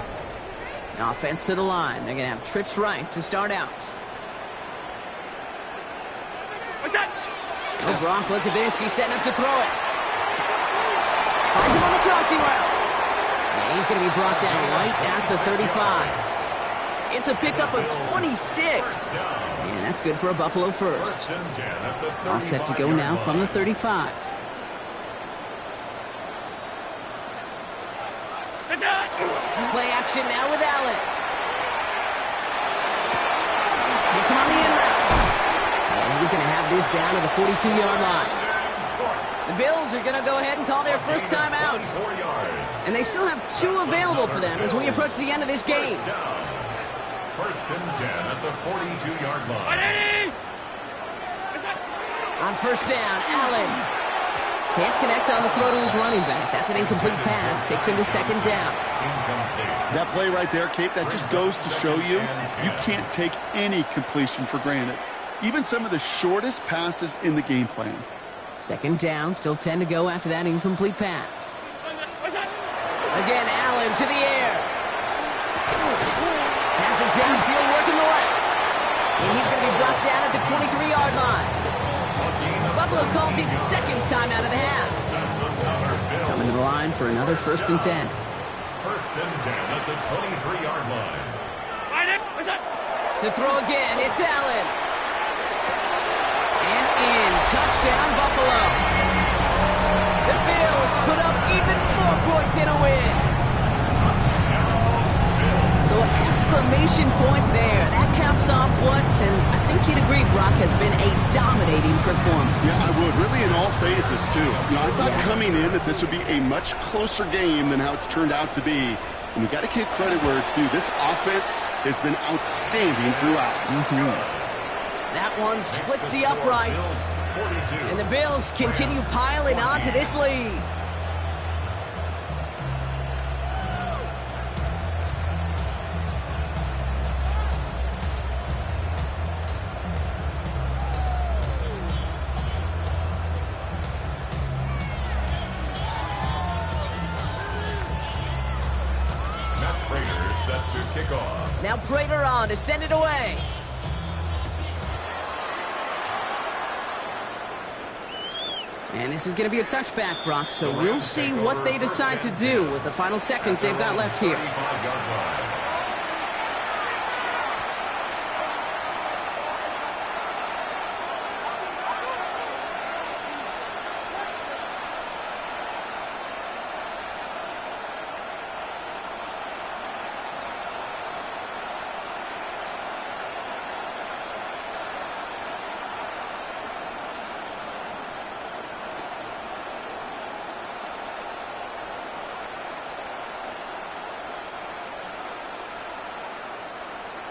Speaker 2: Offense to the line. They're going to have trips right to start out.
Speaker 4: What's that?
Speaker 2: Oh, Brock, look at this. He's setting up to throw it. Finds him on the crossing route. And he's going to be brought down right at the 35. It's a pickup of 26. And that's good for a Buffalo first. All set to go now from the 35. Play action now with Allen. Hits him on the in route. And he's going to have this down to the 42-yard line. The Bills are going to go ahead and call their first time out. And they still have 2 available for them as we approach the end of this game.
Speaker 3: 1st and 10 at the 42-yard line.
Speaker 2: On first down, Allen. Can't connect on the throw to his running back. That's an incomplete pass. Takes him to 2nd down.
Speaker 1: That play right there, Kate, that just goes to show you, you can't take any completion for granted. Even some of the shortest passes in the game plan.
Speaker 2: 2nd down, still 10 to go after that incomplete pass. Again, Allen to the air. Has it downfield, working the left. And he's going to be brought down at the 23-yard line. Buffalo calls it 2nd time out of the half. Coming to the line for another 1st and 10.
Speaker 3: 1st and 10 at the 23-yard line.
Speaker 2: To throw again, it's Allen. And in, touchdown Buffalo. The Bills put up even more points in a win. So an exclamation point there. That caps off what, and I think you'd agree, Brock, has been a dominating performance.
Speaker 1: Yeah, I would. Really in all phases, too. You know, I thought coming in that this would be a much closer game than how it's turned out to be. And you got to give credit where it's due. This offense has been outstanding throughout.
Speaker 2: That one splits the uprights. And the Bills continue piling on to this lead.
Speaker 3: Set to kick off.
Speaker 2: Now Prater on to send it away. And this is going to be a touchback, Brock, so we'll see what they decide to do with the final seconds they've got left here.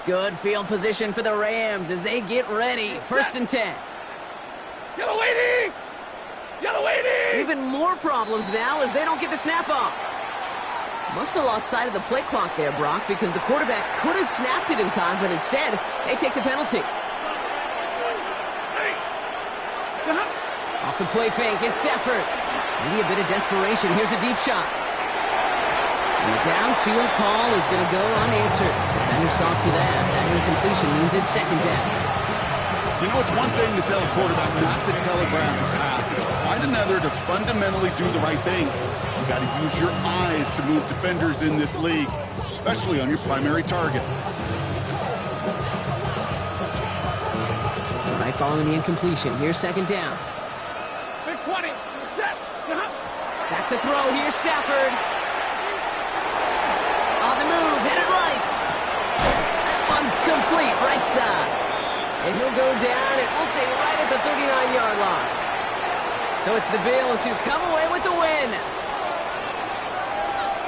Speaker 2: Good field position for the Rams as they get ready. 1st and 10.
Speaker 4: Yellow waiting! Yellow waiting!
Speaker 2: Even more problems now as they don't get the snap off. Must have lost sight of the play clock there, Brock, because the quarterback could have snapped it in time, but instead, they take the penalty. Off the play fake, it's Stafford. Maybe a bit of desperation. Here's a deep shot. And the downfield call is going to go unanswered. Defender saw to that. That incompletion means it's 2nd down.
Speaker 1: You know, it's one thing to tell a quarterback not to telegraph a pass. It's quite another to fundamentally do the right things. You got to use your eyes to move defenders in this league, especially on your primary target.
Speaker 2: Right following the incompletion. Here's second down.
Speaker 4: Big 20. Set.
Speaker 2: Back to throw. Here's Stafford. On the move. Headed right. That one's complete. Right side. And he'll go down, and we'll say right at the 39-yard line. So it's the Bills who come away with the win.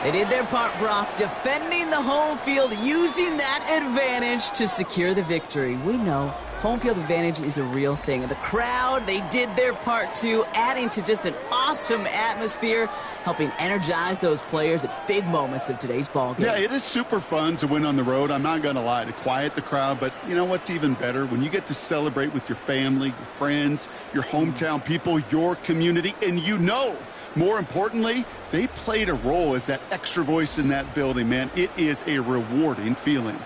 Speaker 2: They did their part, Brock, defending the home field, using that advantage to secure the victory. We know home field advantage is a real thing. And the crowd, they did their part too, adding to just an awesome atmosphere, helping energize those players at big moments of today's ballgame.
Speaker 1: Yeah, it is super fun to win on the road. I'm not going to lie, to quiet the crowd. But you know what's even better? When you get to celebrate with your family, your friends, your hometown people, your community, and you know, more importantly, they played a role as that extra voice in that building, man. It is a rewarding feeling.